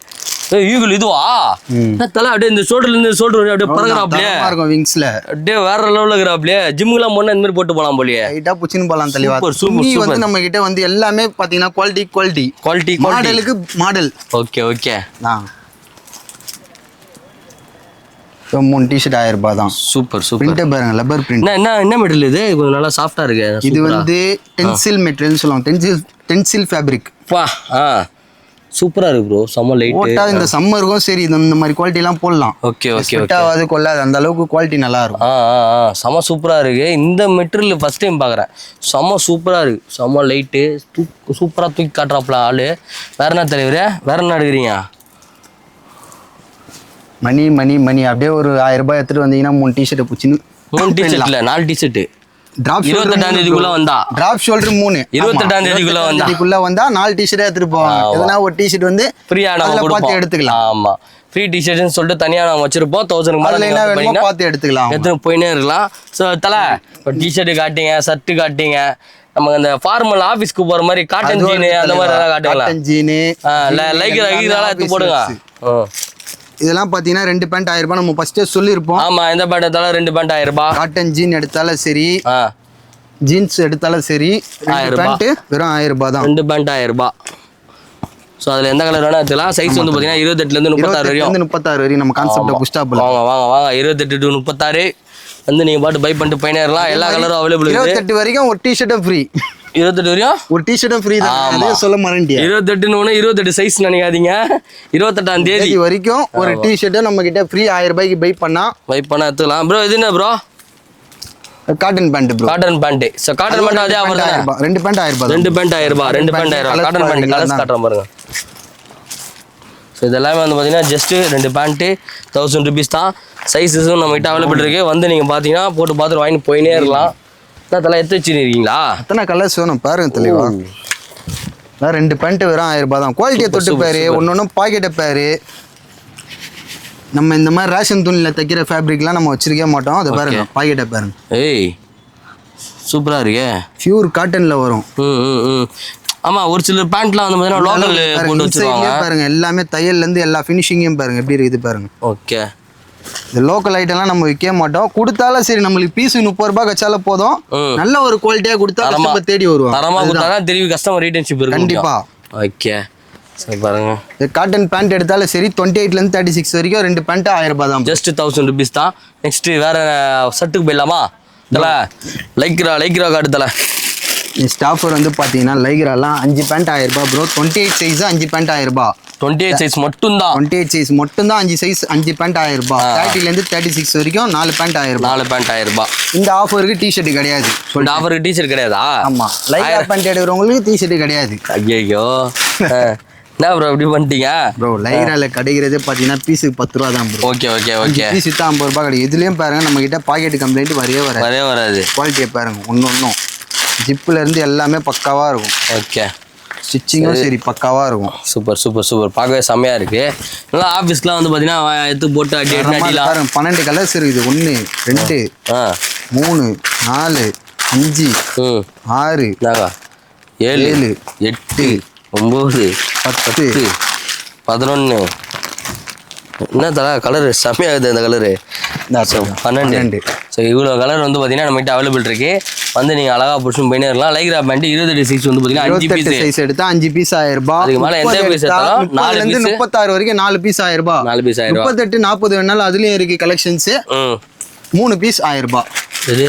ஈகிள் இதுவா? தலை அப்படியே இந்த ஷோல்டர்ல இருந்து ஷோல்டர் அப்படியே பறக்குறாப்லயே இருக்கும். விங்ஸ்ல அப்படியே வேற லெவல்ல இருக்கறாப்லயே. ஜிம்முக்குலாம் போனா இந்த மாதிரி போட்டு போலாம் போலயே. ரைட்டா புச்சின்னு போலாம் தலைவா. நீ வந்து நம்ம கிட்ட வந்து எல்லாமே பாத்தீங்கன்னா குவாலிட்டி மாடலுக்கு மாடல். Okay okay. 3 டிஷர்ட் 1000 ரூபாய் தான். Super super. பிரிண்ட் பாருங்க, லப்பர் பிரிண்ட். என்ன மெட்டீரியல் இது? கொஞ்சம் நல்லா சாஃப்ட்டா இருக்கு. இது வந்து டென்சில் மெட்டீரியல் சொல்லுவாங்க. Tensile fabric. வா சூப்பரா இருக்கு ப்ரோ. செம்ம லைட். போட்டா இந்த சம்மருக்கும் சரி இந்த மாதிரி குவாலிட்டி எல்லாம் போடலாம். Okay okay okay. அது கொள்ளாது, அந்த அளவுக்கு குவாலிட்டி நல்லா இருக்கும். செம்ம சூப்பரா இருக்கு. இந்த மெட்டீரியல் ஃபர்ஸ்ட் டைம் பாக்குறேன். செம்ம சூப்பரா இருக்கு. செம்ம லைட்டு சூப்பரா தூக்கி காட்டுறாப்ல ஆளு. வேற என்ன தலைவரே? வேற என்ன எடுக்கிறீங்க? மணி அப்படியே ஒரு 1000 ரூபாய் எடுத்துட்டு வந்தீங்கன்னா 3 டிஷர்ட் புச்சின்னு. 3 டிஷர்ட் இல்ல 4 டிஷர்ட். டிராப் 28ஆம் தேதிக்குள்ள வந்தா டிராப் ஷோல்டர் 3 28ஆம் தேதிக்குள்ள வந்தா 4 டிஷர்ட் எடுத்துட்டு போவாங்க. எதனா ஒரு டிஷர்ட் வந்து ஃப்ரீயா நம்ம பார்த்து எடுத்துக்கலாம். ஆமா, ஃப்ரீ டிஷர்ட்னு சொல்லிட்டு தனியா நாம வச்சிருப்போம். 1000 மேல என்ன வேணுமோ பார்த்து எடுத்துக்கலாம். எடுத்து போயினே இருக்கலாம். சோ தல இப்போ டிஷர்ட் காட்டிங்க, ஷர்ட் காட்டிங்க. நமக்கு அந்த ஃபார்மல் ஆபீஸ்க்கு போற மாதிரி காட்டன் ஜீன் அந்த மாதிரி எல்லாம் காட்டுங்களா? காட்டன் ஜீன் லைக் இதெல்லாம் எடுத்து போடுங்க. இதெல்லாம் பாத்தீங்கன்னா 2 பேண்ட் 1000 ரூபாய் நம்ம ஃபர்ஸ்டே சொல்லிருப்போம். ஆமா, எந்த பேண்ட் எடுத்தாலும் 2 பேண்ட் 1000 ரூபாய். காட்டன் ஜீன் எடுத்தாலும் சரி, ஜீன்ஸ் எடுத்தாலும் சரி 1000 பேண்ட் வெறும் 1000 ரூபாய் தான். 2 பேண்ட் 1000 ரூபாய். ஸோ அதில் எந்த கலர் வேணா எடுத்துக்கலாம். சைஸ் வந்து பார்த்தீங்கன்னா 28லேருந்து 36 வரையும் நம்ம கான்செப்ட் புஷ்டாப்பில். வாங்க 28 to 36 வந்து நீங்கள் பாட்டு பை பண்ணிட்டு போயினே இருக்கலாம். எல்லா கலரும் அவைலபிள். 28 வரைக்கும் ஒரு டிஷர்ட்டும் ஃப்ரீ. 28 வரையும் ஒரு டிஷர்ட்டும் ஃப்ரீ தான். சொல்ல மாட்டேன். 28ன்னு 28 சைஸ் நினைக்காதீங்க. 28ஆம் தேதி வரைக்கும் ஒரு டிஷர்ட்டும் நம்ம கிட்ட ஃப்ரீ 1000 ரூபாய்க்கு பை பண்ணா எடுத்துக்கலாம். ப்ரோ இது என்ன bro? Cotton pant bro. Cotton pant. So cotton pant அதே ஆஃபர் தான். 2 பேண்ட் 1000 ரூபாய். 2 பேண்ட் 1000 ரூபாய். 2 பேண்ட் 1000 ரூபாய். காட்டன் பேண்ட் கலர்ஸ் காட்றேன் பாருங்க. ஸோ இதெல்லாம் வந்து பார்த்தீங்கன்னா ஜஸ்ட் 2 பேண்ட்டு 1000 rupees தான். சைஸஸும் நம்ம கிட்ட அவைலபிள் இருக்கு. வந்து நீங்கள் பார்த்தீங்கன்னா போட்டு பார்த்துட்டு வாங்கி போயினே இருக்கலாம். அதெல்லாம் எடுத்து வச்சுருக்கீங்களா? அத்தனை கலர்ஸ் வேணும் பாருங்க தெளிவா. 2 பேண்ட் வெறும் 1000 ரூபாய் தான். குவாலிட்டியை தொட்டு பாரு, ஒன்னொன்னும் பாக்கெட்டை பாரு. நம்ம இந்த மாதிரி ரேஷன் துணியில் தைக்கிற ஃபேப்ரிக்லாம் நம்ம வச்சிருக்கவே மாட்டோம். அதை பாருங்க, பாக்கெட்டை பாருங்க. ஏய் சூப்பராக இருக்கே. பியூர் காட்டன்ல வரும். ஆமா, ஒரு சில பேண்ட்லாம் வந்து பார்த்தீங்கன்னா லோக்கல் போட்டு வச்சிருக்காங்க பாருங்க. எல்லாமே தையல்ல இருந்து எல்லா ஃபினிஷிங்கையும் பாருங்க எப்படி இருக்குது பாருங்க. ஓகே. இந்த லோக்கல் ஐட்டம்லாம் நம்ம விற்க மாட்டோம். கொடுத்தாலும் சரி நம்மளுக்கு பீஸ் 30 ரூபாய் கச்சால போதும். நல்ல ஒரு குவாலிட்டியா கொடுத்தா கஸ்டமர் தேடி வருவாங்க. தரமா கொடுத்தாதான் திரும்பி கஸ்டமர் ரிட்டர்ன்ஷிப் இருக்கு. கண்டிப்பா. ஓகே. சரி பாருங்க. இந்த காட்டன் பேண்ட் எடுத்தாலும் சரி 28ல இருந்து 36 வரைக்கும் 2 பேண்ட் 1000 ரூபாய் தான். ஜஸ்ட் 1000 rupees தான். நெக்ஸ்ட் வேற ஷர்ட்டுக்கு போயிடலாமா? தல லைக்ரா காட்டு தல. ஸ்டாஃபர் வந்து பாத்தீங்கன்னா லைக்ராலாம் 5 பேண்ட் 1000 ரூபாய் ப்ரோ. 28 சைஸ் 5 பேண்ட் 1000 ரூபாய். 28 சைஸ் மட்டும் தான். 28 சைஸ் மட்டும் தான் 5 சைஸ் 5 பேண்ட் 1000 ரூபாய். 30ல இருந்து 36 வரைக்கும் 4 பேண்ட் 1000 ரூபாய். 4 பேண்ட் 1000 ரூபாய். இந்த ஆஃபருக்கு டி-ஷர்ட் கிடையாது. இந்த ஆஃபருக்கு டி-ஷர்ட் கிடையாதா? ஆமா, லைக்ரா பேண்ட் எடுக்கிறவங்களுக்கு டி-ஷர்ட் கிடையாது. ஐயோ என்ன ப்ரோ இப்படி பண்ணிட்டீங்க ப்ரோ? லைக்ரால கிடைக்கிறதே பாத்தீங்கன்னா பீஸுக்கு 10 ரூபா தான் bro. Okay okay okay. Piece 50 ரூபாய் கிடைக்கும். இதுலயும் பாருங்க நம்ம கிட்ட பாக்கெட் கம்ப்ளைண்ட் வரவே வராது. குவாலிட்டியை பாருங்க. ஒன்னொன்னும் ஜிப்ல இருந்து எல்லாமே பக்காவா இருக்கும். ஓகே. ஸ்டிச்சிங்கும் சரி பக்காவா இருக்கும். Super super super. பார்க்கவே செம்மையா இருக்கு. நல்லா ஆஃபீஸ்க்குலாம் வந்து பார்த்தீங்கன்னா எடுத்து போட்டு அடிக்கலாம். 12 கலர்ஸ் இருக்குது. 1 2 3 4 5 6 7 8 9 10 11. என்ன தர கலரு செம்மையாகுது இந்த கலரு. 12. ஸோ இவ்வளோ கலர் வந்து பார்த்தீங்கன்னா நம்மகிட்ட அவைலபிள் இருக்கு. வந்து நீங்கள் அழகாக பிடிச்சும் போயினே இருக்கலாம். லைக்ரா பேண்ட் 28 சைஸ் வந்து பார்த்தீங்கன்னா 5 பீஸ் சைஸ் எடுத்தா 5 பீஸ் 1000 ரூபாய். அதுக்கு மேலே எந்த பீஸ் எடுத்தாலும் 4 பீஸ் 36 வரைக்கும் 4 பீஸ் 1000 ரூபாய். 4 பீஸ் 1000 ரூபாய். 38 40 வேணாலும் அதுலயும் இருக்கு கலெக்ஷன்ஸ். 3 பீஸ் 1000 ரூபாய். இது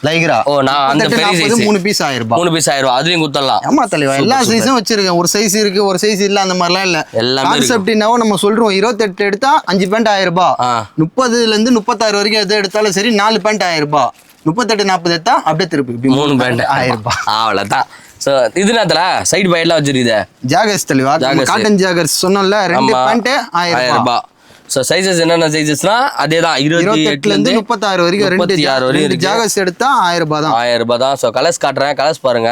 லைக்ரா. ஓ நான் அந்த பெரிய சைஸ் 3 பீஸ் 1000 ரூபாய். 3 பீஸ் 1000 ரூபாய். அதுலயும் குத்தலாம். ஆமா தலைவா, எல்லா சைஸும் வச்சிருக்கேன். ஒரு சைஸ் இருக்கு, ஒரு சைஸ் இல்ல, அந்த மாதிரிலாம் இல்ல. கான்செப்ட்னாவோ நம்ம சொல்றோம் 28 எடுத்தா 5 பேண்ட் 1000 ரூபாய். 30ல இருந்து 36 வரைக்கும் எது எடுத்தாலும் சரி 4 பேண்ட் 1000 ரூபாய். 38 40 எடுத்தா அப்படியே திருப்பி 3 பேண்ட் 1000 ரூபாய். அவ்வளவுதான். சோ இது நேரத்துல சைடு பை எல்லாம் வச்சிருக்குது. ஜாகர்ஸ் தலைவா, காட்டன் ஜாகர்ஸ் சொன்னோம்ல. 2 பேண்ட் 1000 ரூபாய். ஸோ சைஸஸ் என்னென்ன சைஸஸ்னா அதே தான். 28ல இருந்து 36 வரைக்கும் 2 ஜாகர்ஸ் எடுத்தா 1000 ரூபாய் தான். 1000 ரூபாய் தான். ஸோ கலர்ஸ் காட்டுறேன். கலர்ஸ் பாருங்க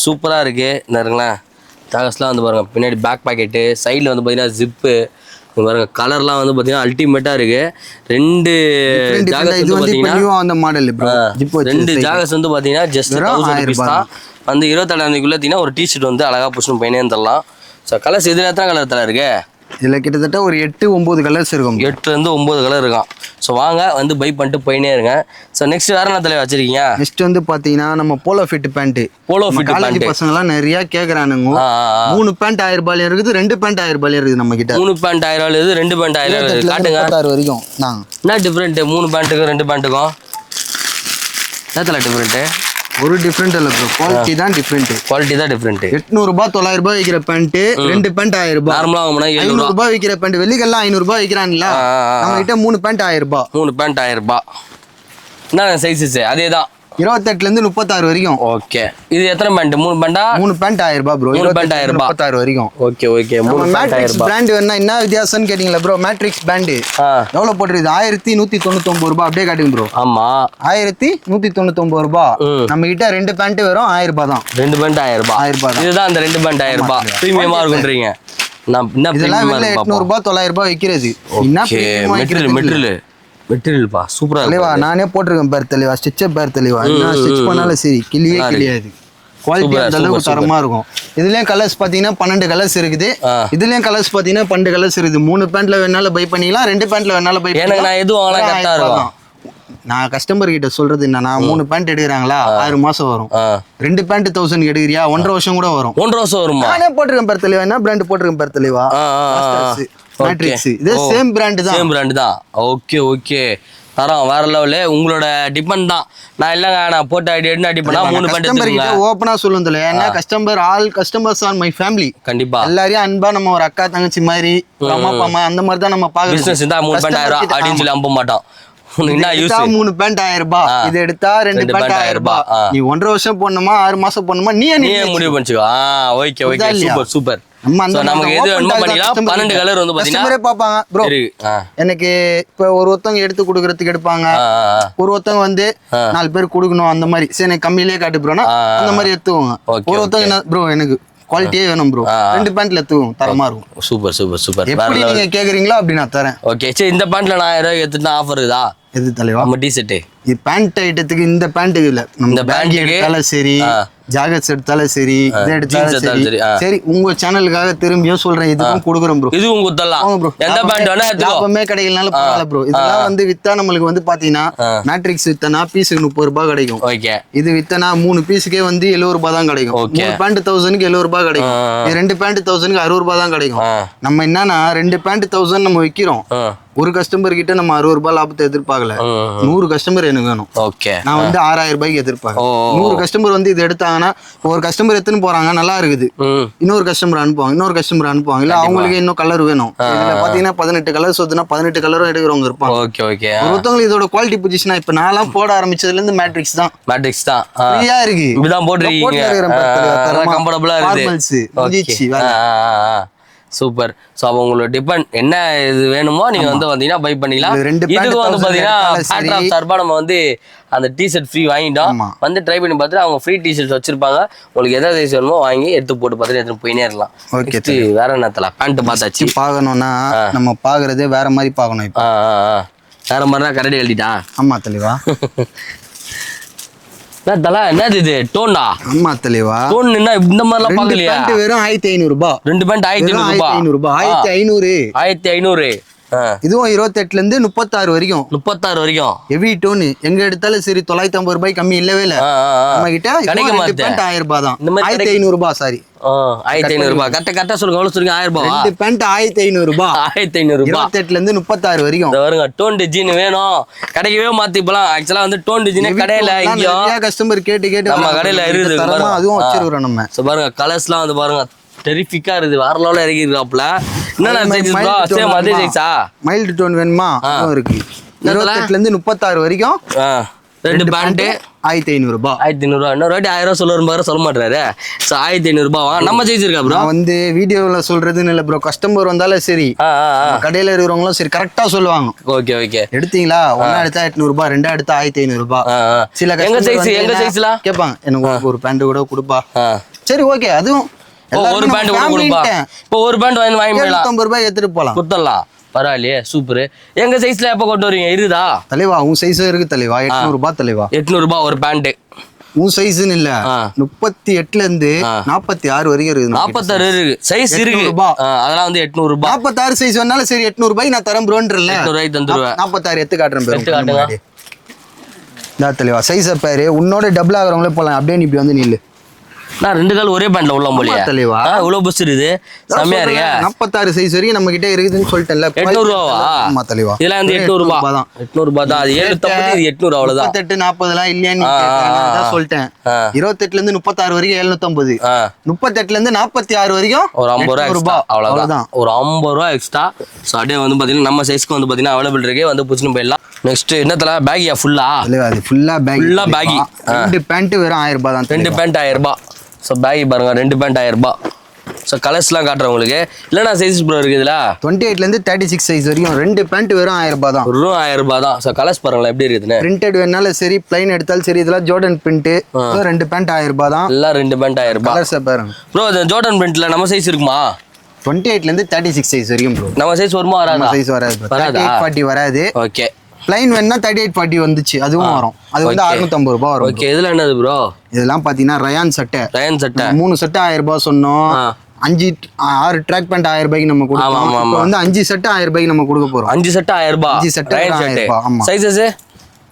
சூப்பராக இருக்கு. இருங்களேன் ஜாகர்ஸ்லாம் வந்து பாருங்க. பின்னாடி பேக் பாக்கெட்டு, சைடில் வந்து பார்த்தீங்கன்னா ஜிப்பு பாருங்க. கலர்லாம் வந்து பார்த்தீங்கன்னா அல்டிமேட்டாக இருக்கு. 2 ஜாகர்ஸ் வந்து பார்த்தீங்கன்னா அந்த மாடல் 2 ஜாகர்ஸ் வந்து பார்த்தீங்கன்னா ஜஸ்ட் 1000 rupees தான். வந்து 27 தேதிக்குள்ள ஒரு டிஷர்ட் வந்து அழகாக பிடிச்சி பையனே தரலாம். ஸோ கலர்ஸ் இதில் எத்தனை கலர் தலை இருக்கு? இதில் கிட்டத்தட்ட ஒரு 8-9 கலர்ஸ் இருக்கும். 8லேருந்து 9 கலர் இருக்கும். ஸோ வாங்க வந்து பை பண்ணிட்டு போயினே இருங்க. ஸோ நெக்ஸ்ட் வேற என்ன தலைவர் வச்சிருக்கீங்க? நெக்ஸ்ட் வந்து பார்த்தீங்கன்னா நம்ம polo fit pant. Polo fit pant பசங்களாம் நிறைய கேட்குறானுங்க. 3 பேண்ட் 1000 ரூபாயில இருக்குது, 2 பேண்ட் 1000 ரூபாயில இருக்குது நம்ம கிட்ட. 3 பேண்ட் 1000 ரூபாயில இருக்குது, 2 பேண்ட் 1000 ரூபாயில காட்டுங்க. 36 வரைக்கும் என்ன டிஃப்ரெண்ட் 3 பேண்ட்டுக்கும் 2 பேண்ட்டுக்கும்? என்ன தலை டிஃப்ரெண்ட்? ஒரு டிஃபரெண்ட் இல்ல ப்ரோ, குவாலிட்டி தான் டிஃபரெண்ட். குவாலிட்டி தான் டிஃபரெண்ட். 800 ரூபாய் 900 ரூபாய் விக்கிற பேண்ட் 2 பேண்ட் 1000 ரூபாய். நார்மலா வாங்குனா 700 ரூபாய் விக்கிற பேண்ட் வெள்ளிக்கெல்லாம் 500 ரூபாய் விக்கிறான்ல. நம்ம கிட்ட 3 பேண்ட் 1000 ரூபாய். 3 பேண்ட் 1000 ரூபாய். என்ன சைஸஸ்? அதேதான் 28ல இருந்து 36 வரைக்கும். ஓகே. இது எத்தனை பேண்ட்? 3 பேண்டா? 3 பேண்ட் 1000 ரூபாய் ப்ரோ. 3 பேண்ட் 1000 ரூபாய் 36 வரைக்கும். Okay okay. 3 மேட்ரிக்ஸ் பிராண்ட் வேணா என்ன வித்தியாசம்னு கேட்டிங்களா ப்ரோ? மேட்ரிக்ஸ் பிராண்ட் எவ்வளவு போட்டுருது? 1199 ரூபாய். அப்படியே காட்டுங்க ப்ரோ. ஆமா 1199 ரூபாய். நம்ம கிட்ட 2 பேண்ட் வரும் 1000 ரூபாய் தான். 2 பேண்ட் 1000 ரூபாய். 1000 ரூபாய் தான். இதுதான் அந்த 2 பேண்ட் 1000 ரூபாய். பிரீமியமா இருக்குன்றீங்க. நான் என்ன இதெல்லாம் வெளில 800 ரூபாய் 900 ரூபாய் விக்கிறது. என்ன மெட்டீரியல் பா சூப்பரா இருக்கு. தலைவா நானே போட்டுருக்கேன் பார் தலைவா. ஸ்டிட்ச் பார் தலைவா. என்ன ஸ்டிட்ச் பண்ணாலும் சரி கிளியே கிளியாது. குவாலிட்டி அந்த அளவுக்கு தரமா இருக்கும். இதுலயும் கலர்ஸ் பாத்தீங்கன்னா 12 கலர்ஸ் இருக்குது. இதுலயும் கலர்ஸ் பாத்தீங்கன்னா 12 கலர்ஸ் இருக்குது. 3 பேண்ட்ல வேணாலும் பை பண்ணிக்கலாம், 2 பேண்ட்ல வேணாலும் பை பண்ணிக்கலாம். நான் எது வாங்கலாம் கரெக்டா இருக்கும். நான் கஸ்டமர் கிட்ட சொல்றது என்னன்னா 3 பேண்ட் எடுக்கிறாங்களா 6 மாசம் வரும். 2 பேண்ட் 1000 எடுக்கிறியா 1.5 வருஷம் கூட வரும். 1.5 வருஷம் வருமா? நானே போட்டுருக்கேன் பார் தலைவா. என்ன பிராண்ட் போட்டுருக்கேன் பார் தலைவா? மேட்ரிக்ஸ். இது சேம் பிராண்ட் தான். சேம் பிராண்ட் தான். Okay okay. தரம் வேற லெவலு. உங்களோட டிபெண்ட் தான். நான் இல்லங்க நான் போட்ட ஐடியா என்ன அடி பண்ணா 3 பேண்ட் கஸ்டமர் கிட்ட ஓபனா சொல்லுந்தல. ஏன்னா கஸ்டமர்ஸ் ஆர் மை ஃபேமிலி. கண்டிப்பா எல்லாரையும் அன்பா நம்ம ஒரு அக்கா தங்கச்சி மாதிரி அம்மா அப்பா அந்த மாதிரி தான் நம்ம பாக்குறோம். பிசினஸ் இருந்தா 3 பேண்ட் 1000 அப்படின்னு சொல்லி அம்ப மாட்டோம். என்ன யூஸ்? 3 பேண்ட் 1000 ரூபாய். இது எடுத்தா 2 பேண்ட் 1000 ரூபாய். நீ 1.5 வருஷம் போடணுமா 6 மாசம் போடணுமா நீ முடிவு பண்ணிச்சுக்கோ. Okay okay. Super super. நமக்கு எது வேணுமோ பண்ணிக்கலாம். 12 கலர் வந்து பாத்தீங்கன்னா பாப்பாங்க ப்ரோ. எனக்கு இப்ப ஒருத்தவங்க எடுத்து கொடுக்கறதுக்கு எடுப்பாங்க. ஒருத்தவங்க வந்து 4 பேர் கொடுக்கணும் அந்த மாதிரி. சரி எனக்கு கம்மியிலே காட்டு ப்ரோனா அந்த மாதிரி எடுத்துவாங்க. ஒருத்தவங்க என்ன ப்ரோ எனக்கு குவாலிட்டியே வேணும் ப்ரோ. 2 பேண்ட்ல எடுத்துவோம் தரமா இருக்கும். Super super super. எப்படி நீங்க கேக்குறீங்களோ அப்படி நான் தரேன். ஓகே சரி. இந்த பேண்ட்ல நான் 1000 ரூபாய் எடுத்துட்டா ஆஃபர் இருக்குதா? எது தலைவா? நம்ம டி-ஷர்ட் இது பேண்ட் ஐட்டத்துக்கு இந்த பேண்ட்டுக்கு இல்ல, நம்ம பேண்ட் எடுத்தாலும் சரி, ஜாக்கெட்ஸ் எடுத்தாலும் சரி, இதை எடுத்தாலும் சரி. சரி, உங்க சேனலுக்காக திரும்பியும் சொல்றேன், இதுக்கும் கொடுக்குறோம் ப்ரோ. இது உங்க குத்தலாம் ப்ரோ. எந்த பேண்ட் வேணா எடுத்துக்கோ. லாபமே கிடைக்கலனால பரவாயில்ல ப்ரோ. இதெல்லாம் வந்து வித்தா நம்மளுக்கு வந்து பாத்தீங்கன்னா மேட்ரிக்ஸ் வித்தனா பீஸுக்கு 30 ரூபாய் கிடைக்கும். ஓகே. இது வித்தனா 3 பீஸுக்கே வந்து 70 ரூபாய் தான் கிடைக்கும். 3 பேண்ட் 1000க்கு 70 ரூபாய் கிடைக்கும். இது 2 பேண்ட் 1000க்கு 60 ரூபாய் தான் கிடைக்கும். நம்ம என்னன்னா 2 பேண்ட் 1000 நம்ம விக்கிறோம். ஒரு கஸ்டமர் கிட்ட நம்ம 60 ரூபாய் லாபத்தை எதிர்பார்க்கல. 100 கஸ்டமர் எனக்கு வேணும். ஓகே. நான் வந்து 6000 ரூபாய்க்கு எதிர்பார்க்கேன். 100 கஸ்டமர் வந்து இது எடுத்தாங்கன்னா ஒரு கஸ்டமர் எடுத்துன்னு போறாங்க, நல்லா இருக்குது, இன்னொரு கஸ்டமர் அனுப்புவாங்க, இல்ல அவங்களுக்கு இன்னும் கலர் வேணும். இதுல பாத்தீங்கன்னா 18 கலர் சொத்துனா 18 கலரும் எடுக்கிறவங்க இருப்பாங்க. Okay okay. ஒருத்தவங்களுக்கு இதோட குவாலிட்டி பொசிஷனா இப்ப நான்லாம் போட ஆரம்பிச்சதுல இருந்து மேட்ரிக்ஸ் தான் ஃப்ரீயா இருக்கு. இப்படிதான் போட்டுருக்கீங்க, கம்ஃபர்டபுளா இருக்கு. சூப்பர். ஸோ அப்போ உங்களோட டிபெண்ட் என்ன இது வேணுமோ நீங்க வந்து வந்தீங்கன்னா பை பண்ணிக்கலாம். இதுக்கு வந்து பாத்தீங்கன்னா பேட்ராப் சார்பா நம்ம வந்து அந்த டி-ஷர்ட் ஃப்ரீ வாங்கிட்டோம். வந்து ட்ரை பண்ணி பார்த்துட்டு அவங்க ஃப்ரீ டி-ஷர்ட்ஸ் வச்சிருப்பாங்க. உங்களுக்கு எதாவது சைஸ் வேணுமோ வாங்கி எடுத்து போட்டு பார்த்துட்டு எடுத்து போயினே இருக்கலாம். ஓகே. வேற என்னத்தல பேண்ட் பார்த்தாச்சு. பார்க்கணும்னா நம்ம பாக்குறதே வேற மாதிரி பார்க்கணும். இப்போ வேற மாதிரினா கரடி எழுதிட்டா. ஆமா தெளிவா. என்னது இது டோனா? ஆமா தெளிவா. டோன் என்ன இந்த மாதிரிலாம் பார்க்கலையா? வெறும் 1500 ரூபாய். 2 பேண்ட் 1500 ரூபாய். 1500. இதுவும் 28ல இருந்து 36 வரைக்கும். 36 வரைக்கும் ஹெவி டோன். எங்க எடுத்தாலும் சரி 950 ரூபாய் கம்மி இல்லவே இல்ல நம்ம கிட்ட. கிடைக்க மாட்டேன். 1000 ரூபாய் தான். 1500 ரூபாய். சாரி 1500 ரூபாய். கரெக்டா சொல்லுங்க. எவ்வளவு சொல்லுங்க? 1000 ரூபாய். 2 பேண்ட் 1500 ரூபாய். 1500 ரூபாய். 28ல இருந்து 36 வரைக்கும். பாருங்க டோன் டிஜின் வேணும். கிடைக்கவே மாத்தி இப்பலாம். ஆக்சுவலா வந்து டோன் டிஜின் கடையில இங்க நிறைய கஸ்டமர் கேட்டு நம்ம கடையில இருக்குது. அதுவும் வச்சிருக்கோம் நம்ம. சோ பாருங்க கலர்ஸ்லாம் வந்து பாருங்க டெரிஃபிக்கா இருக்குது. வேற லெவல்ல இறக்கி இருக்காப்ல. என்னன்னா சைஸ் ப்ரோ? சேம் அதே சைஸா? மைல்ட் டோன் வேணுமா? அதுவும் இருக்கு. 28ல இருந்து 36 வரைக்கும். 2 பேண்ட் 1500 ரூபாய். 1500 ரூபாய். இன்னொரு வாட்டி 1000 சொல்லுவாரு, சொல்ல மாட்டாரு. சோ 1500 ரூபாய். நம்ம சைஸ் இருக்கா ப்ரோ? வந்து வீடியோல சொல்றதுன்னு இல்ல ப்ரோ. கஸ்டமர் வந்தாலும் சரி, கடையில இருக்கிறவங்களும் சரி கரெக்டா சொல்லுவாங்க. Okay okay. எடுத்தீங்களா? ஒண்ணா எடுத்தா 800 ரூபாய், ரெண்டா எடுத்தா 1500 ரூபாய். சில எங்க சைஸ்ல கேட்பாங்க, எனக்கு ஒரு பேண்ட் கூட கொடுப்பா. சரி ஓகே. அதுவும் ஒரு பேண்ட் கூட கொடுப்பா. இப்போ ஒரு பேண்ட் வாங்கி போயிடலாம். 750 ரூபாய் எடுத்துட்டு போலாம். குத்தலாம். பரவாயில்லையே, சூப்பர். எங்க சைஸ்ல எப்ப கொண்டு வரீங்க? இருக்குதா தலைவா? உன் சைஸும் இருக்கு தலைவா. 800 ரூபாய் தலைவா. 800 ரூபாய் ஒரு பேண்ட். உன் சைஸ்ன்னு இல்ல, 38ல இருந்து 46 வரைக்கும் இருக்கு. 46 இருக்கு சைஸ் இருக்கு. அதெல்லாம் வந்து 800 ரூபாய். 46 சைஸ் வேணாலும் சரி 800 ரூபாய் நான் தரேன் ப்ரோன்றல. 800 ரூபாய் தந்துருவேன். 46 எடுத்து காட்டுறேன் ப்ரோ. எடுத்து காட்டுங்க. நான் தலைவா சைஸ் பாரு. உன்னோட டபுள் ஆகுறவங்களே போலாம். அப்படியே நீ இப்படி வந்து நில்லு. நான் 2 கால் ஒரே பேண்ட்ல உள்ள போலியா தலைவா? இவ்வளவு புஷ் இருக்குது. செமையா இருக்கு. 46 சைஸ் வரைக்கும் நம்ம கிட்ட இருக்குதுன்னு சொல்லிட்டேன்ல. 800 ரூபாவா? ஆமா தலைவா. இதெல்லாம் வந்து 800 ரூபாய் தான். 800 ரூபாய் தான். அது 750, இது 800 அவ்வளவுதான். 38 40 எல்லாம் இல்லையான்னு கேட்கறேன் சொல்லிட்டேன். 28ல இருந்து 36 வரைக்கும் 750. 38ல இருந்து 46 வரைக்கும் ஒரு 50 ரூபாய் அவ்வளவுதான். ஒரு 50 ரூபாய் எக்ஸ்ட்ரா. சோ அப்படியே வந்து பாத்தீங்கன்னா நம்ம சைஸ்க்கு வந்து பாத்தீங்கன்னா அவைலபிள் இருக்கு. வந்து புடிச்சுன்னு போயிடலாம். நெக்ஸ்ட் என்னத்தல பேகியா? ஃபுல்லா அது ஃபுல்லா பேக். ஃபுல்லா பேகி. 2 பேண்ட் வெறும் 1000 ரூபாய் தான். 2 பேண்ட் 1000 ரூபாய். ஸோ பேகி பாருங்க 2 பேண்ட் 1000 ரூபாய். ஸோ கலர்ஸ்லாம் காட்டுறேன் உங்களுக்கு. இல்லைனா சைஸ் ப்ரோ இருக்குது இதில் 28ல இருந்து 36 சைஸ் வரைக்கும் 2 பேண்ட் வெறும் 1000 ரூபாய் தான். வெறும் 1000 ரூபாய் தான். ஸோ கலர்ஸ் பாருங்களா எப்படி இருக்குதுன்னு. பிரிண்டட் வேணாலும் சரி, பிளைன் எடுத்தாலும் சரி, இதெல்லாம் ஜோர்டன் பிரிண்ட். 2 பேண்ட் 1000 ரூபாய் தான். எல்லாம் 2 பேண்ட் 1000 ரூபாய். கலர்ஸ் பாருங்க ப்ரோ. இந்த ஜோர்டன் பிரிண்ட்ல நம்ம சைஸ் இருக்குமா? 28ல இருந்து 36 சைஸ் வரைக்கும் ப்ரோ. நம்ம சைஸ் வருமா? வராதா? சைஸ் வராது. 38-40 வராது. ஓகே. பிளைன் வேணா 38-40 வந்துச்சு, அதுவும் வரும். அது வந்து 650 ரூபாய் வரும். ஓகே. இதுல என்னது ப்ரோ? இதெல்லாம் பாத்தீங்கன்னா ரயான் சட்டை. 3 சட்டை 1000 ரூபாய் சொன்னோம். 6 ட்ராக் பேண்ட் 1000 ரூபாய்க்கு நம்ம கொடுப்போம். இப்போ வந்து 5 சட்டை 1000 ரூபாய்க்கு நம்ம கொடுக்க போறோம். 5 சட்டை 1000 ரூபாய். 5 சட்டை 1000 ரூபாய். ஆமா. Sizes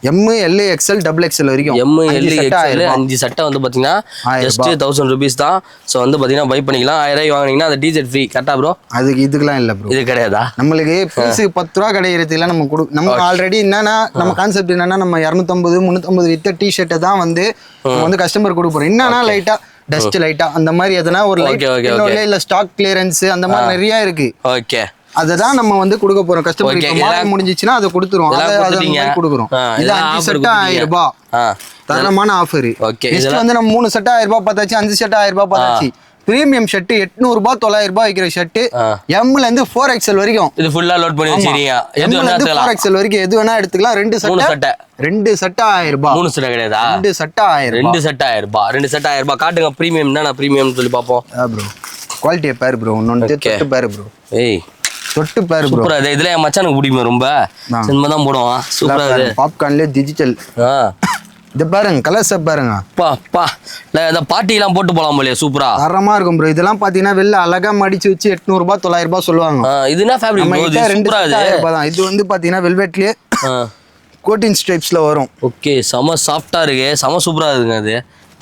M, L, XL, XXL வரைக்கும். M, L, XL 5 சட்டை வந்து பாத்தீங்கன்னா ஜஸ்ட் 1000 rupees தான். சோ வந்து பாத்தீங்கன்னா பை பண்ணிக்கலாம். 1000 ரூபாய் வாங்குனீங்கன்னா அந்த டிஷர்ட் ஃப்ரீ. கரெக்ட்டா ப்ரோ? அதுக்கு இதுக்கெல்லாம் இல்ல ப்ரோ. இது கிடையாதா? நம்மளுக்கு பீஸுக்கு 10 ரூபாய் கிடைக்கிறதுல நம்ம ஆல்ரெடி என்னன்னா நம்ம கான்செப்ட் என்னன்னா நம்ம 250 350 வித்த டிஷர்ட்டை தான் வந்து நம்ம வந்து கஸ்டமர் கொடுக்க போறோம். என்னன்னா லைட்டா டஸ்ட் லைட்டா அந்த மாதிரி எதனா ஒரு லைட் இல்ல ஸ்டாக் கிளியரன்ஸ் அந்த மாதிரி நிறைய இருக்கு. ஓகே. அததான் நம்ம வந்து கொடுக்க போறோம் கஸ்டமருக்கு. மாலை முடிஞ்சிச்சுன்னா அதை கொடுத்துருவோம். அதை கொடுக்குறோம். இது 5 சட்டை 1000 ரூபாய். தரமான ஆஃபர். நெக்ஸ்ட் வந்து நம்ம 3 சட்டை 1000 ரூபாய் பார்த்தாச்சு, 5 சட்டை 1000 ரூபாய் பார்த்தாச்சு. பிரீமியம் ஷர்ட் 800 ரூபாய் 900 ரூபாய் விக்கிற ஷர்ட் எம்ல இருந்து 4XL வரைக்கும். இது ஃபுல்லா லோட் பண்ணி வச்சிருக்கீங்க. எது வேணா எடுத்துக்கலாம். 4XL வரைக்கும் எது வேணா எடுத்துக்கலாம். 2 சட்டை 2 சட்டை 1000 ரூபாய். 3 சட்டை கிடையாதா? 2 சட்டை 1000 ரூபாய். 2 சட்டை 1000 ரூபாய். 2 சட்டை 1000 ரூபாய். காட்டுங்க பிரீமியம். என்ன பிரீமியம்னு சொல்லி பாப்போம். ப்ரோ குவாலிட்டியை பாரு ப்ரோ. இன்னொன்னு தொட்டு பாரு ப்ரோ. ஏய் தொட்டு பாரு ப்ரோ. சூப்பரா இது. இதுல என் மச்சானுக்கு பிடிக்குமே ரொம்ப. சினிமா தான் போடுவான். சூப்பரா இது. பாப்கார்ன்ல டிஜிட்டல். இது பாருங்க கலர்ஸ் பாருங்க. பா இந்த பார்ட்டி எல்லாம் போட்டு போலாம் போலயே. சூப்பரா தரமா இருக்கும் ப்ரோ. இதெல்லாம் பாத்தீங்கன்னா வெளில அழகா மடிச்சு வச்சு 800 ரூபாய் 900 ரூபாய் சொல்லுவாங்க. இது என்ன ஃபேப்ரிக் ப்ரோ? இது சூப்பரா இது. இது வந்து பாத்தீங்கன்னா வெல்வெட்லயே கோட்டின் ஸ்ட்ரைப்ஸ்ல வரும். ஓகே செம சாஃப்ட்டா இருக்கு. செம சூப்பரா இருக்குங்க. அது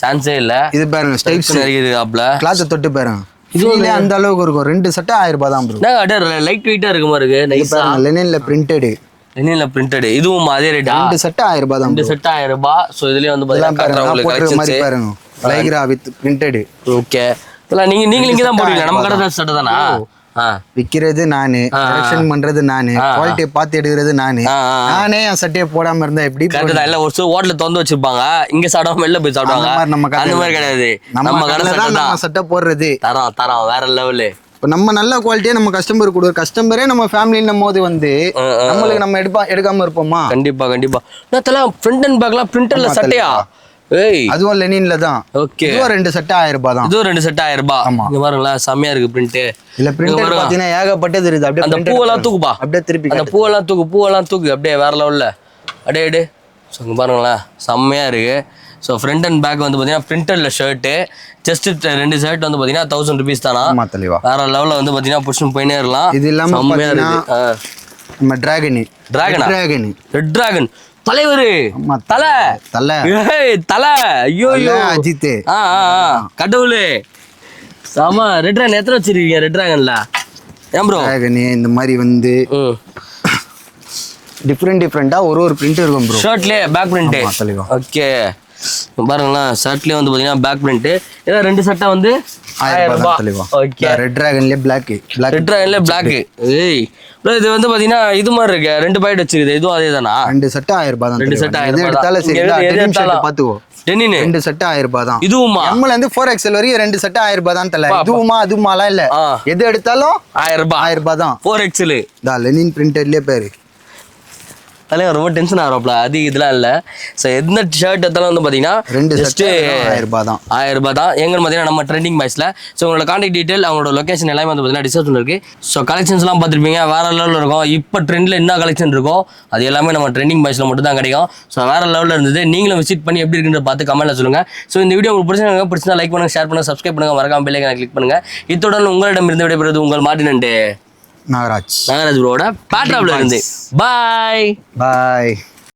சான்ஸே இல்ல. இது பாருங்க ஸ்டைப்ஸ் இருக்குது ஆப்ல. கிளாத் தொட்டு பாருங்க. இதுல அந்த அளவுக்கு இருக்கும். 2 செட் 1000 ரூபாய் தான் ப்ரோ. நான் அட லைட் வெயிட்டா இருக்கு மாதிரி இருக்கு. நைஸா லெனின்ல பிரிண்டட். லெனின்ல பிரிண்டட். இதுவும் அதே ரேட்டா? 2 செட் 1000 ரூபாய் தான். 2 செட் 1000 ரூபாய். சோ இதுலயே வந்து பாத்தீங்கன்னா உங்களுக்கு கலெக்ஷன்ஸ் பாருங்க. Lycra with printed. ஓகே. நீங்க இங்க தான் போடுவீங்க. நம்ம கடை செட் தானா? விக்கிறது நானு, கரெக்ஷன் பண்றது நானு, குவாலிட்டியை பார்த்து எடுக்கிறது நானு. நானே என் சட்டையை போடாம இருந்தா எப்படி? இல்ல ஒரு ஹோட்டல்ல திறந்து வச்சிருப்பாங்க. இங்க சாப்பிடாம வெளில போய் சாப்பிடுவாங்க. அந்த மாதிரி கிடையாது. நம்ம கடை நம்ம சட்டை போடுறது தரம் வேற லெவலு. இப்போ நம்ம நல்ல குவாலிட்டியா நம்ம கஸ்டமர் கொடுக்குற கஸ்டமரே நம்ம ஃபேமிலின்னும் போது வந்து நம்மளுக்கு நம்ம எடுக்காம இருப்போமா? கண்டிப்பா கண்டிப்பா. நான் ஃப்ரண்ட் அண்ட் பேக்லாம் பிரிண்டர்ல சட்டையா? ஏய் அதுவும் லெனின்ல தான். ஓகே. இதுவும் 2 செட் 1000 ரூபாய் தான். இதுவும் 2 செட் 1000 ரூபாய். ஆமா. இங்க பாருங்களா செமையா இருக்கு பிரிண்ட். இல்ல பிரிண்ட் பாத்தீங்கன்னா ஏகப்பட்டது இருக்குது. அப்படியே அந்த பூவெல்லாம் தூக்குப்பா. அப்படியே திருப்பி அந்த பூவெல்லாம் தூக்கு அப்படியே வேற லெவல்ல. அடே ஸோ இங்க பாருங்களா செம்மையா இருக்கு. ஸோ ஃப்ரண்ட் அண்ட் பேக் வந்து பார்த்தீங்கன்னா பிரிண்டர்ல ஷர்ட்டு ஜஸ்ட் 2 ஷர்ட் வந்து பார்த்தீங்கன்னா 1000 rupees தானா? ஆமா தெளிவா. வேற லெவல்ல வந்து பார்த்தீங்கன்னா புஷ்னு போயினே இருக்கலாம். இது இல்லாம செம்மையா இருக்கு. நம்ம டிராகன் ரெட் டிராகன் தலைவர் தலை ஐயோ அஜித் கடவுளே சாமா. ரெட் டிராகன் எத்தனை வச்சிருக்கீங்க? ரெட் டிராகன்ல ஏன் ப்ரோ? டிராகன் இந்த மாதிரி வந்து டிஃப்ரெண்டா ஒரு பிரிண்ட் இருக்கும் ப்ரோ. ஷர்ட்லயே பேக் பிரிண்ட். ஓகே பாருங்களா ஷர்ட்லயே வந்து பாத்தீங்கன்னா பேக் பிரிண்ட். ஏதா 2 சட்டை வந்து 1000 ரூபாய். ஓகே. ரெட் டிராகன்லயே பிளாக். ரெட் டிராகன்ல பிளாக். ஏய் ப்ரோ இது வந்து பாத்தீங்கன்னா இது மாதிரி இருக்கு. 2 பாக்கெட் வச்சிருக்குது. இதுவும் அதேதானா? 2 செட் 1000 ரூபாய் தான். 2 செட் 1000 ரூபாய். எடுத்தால சரி. டெனிம் ஷர்ட் பாத்துக்கோ. டெனிம் 2 செட் 1000 ரூபாய் தான். இதுவுமா? நம்மல இருந்து 4XL வரைக்கும் 2 செட் 1000 ரூபாய் தான் தல. இதுவுமாலாம் இல்ல. எது எடுத்தாலும் 1000 ரூபாய் தான். 4XL. டா லெனின் பிரிண்டட்லயே பாரு. அதெல்லாம் ரொம்ப டென்ஷன் ஆகிறப்பல. அது இதெல்லாம் இல்லை. ஸோ எந்த ஷர்ட் எடுத்தாலும் வந்து பார்த்தீங்கன்னா ஜஸ்ட் 1000 ரூபாய் தான். 1000 ரூபாய் தான். எங்கன்னு பார்த்தீங்கன்னா நம்ம ட்ரெண்டிங் பாய்ஸில். ஸோ உங்களோட கான்டாக்ட் டீட்டெயில் அவங்களோட லொக்கேஷன் எல்லாமே வந்து பார்த்தீங்கன்னா டிஸ்கிரிப்ஷனில் இருக்குது. ஸோ கலெக்ஷன்ஸ்லாம் பார்த்துருப்பீங்க. வேறு லெவலில் இருக்கும். இப்போ ட்ரெண்டில் என்ன கலெக்ஷன் இருக்கோ அது எல்லாமே நம்ம ட்ரெண்டிங் பாய்ஸில் மட்டும் தான் கிடைக்கும். ஸோ வேறு லெவலில் இருந்தது. நீங்களும் விசிட் பண்ணி எப்படி இருக்குன்னு பார்த்து கமெண்ட்ல சொல்லுங்கள். ஸோ இந்த வீடியோ உங்களுக்கு பிடிச்சிருந்தா லைக் பண்ணுங்கள், ஷேர் பண்ணுங்கள், சப்ஸ்கிரைப் பண்ணுங்கள், மறக்காம பெல் ஐகானை கிளிக் பண்ணுங்கள். இத்துடன் உங்களிடமிருந்து விடைபெறுவது உங்கள் மார்ட்டின் அண்ட் நாகராஜ் ப்ரோட பேட்ராப்ல இருந்து. பாய்.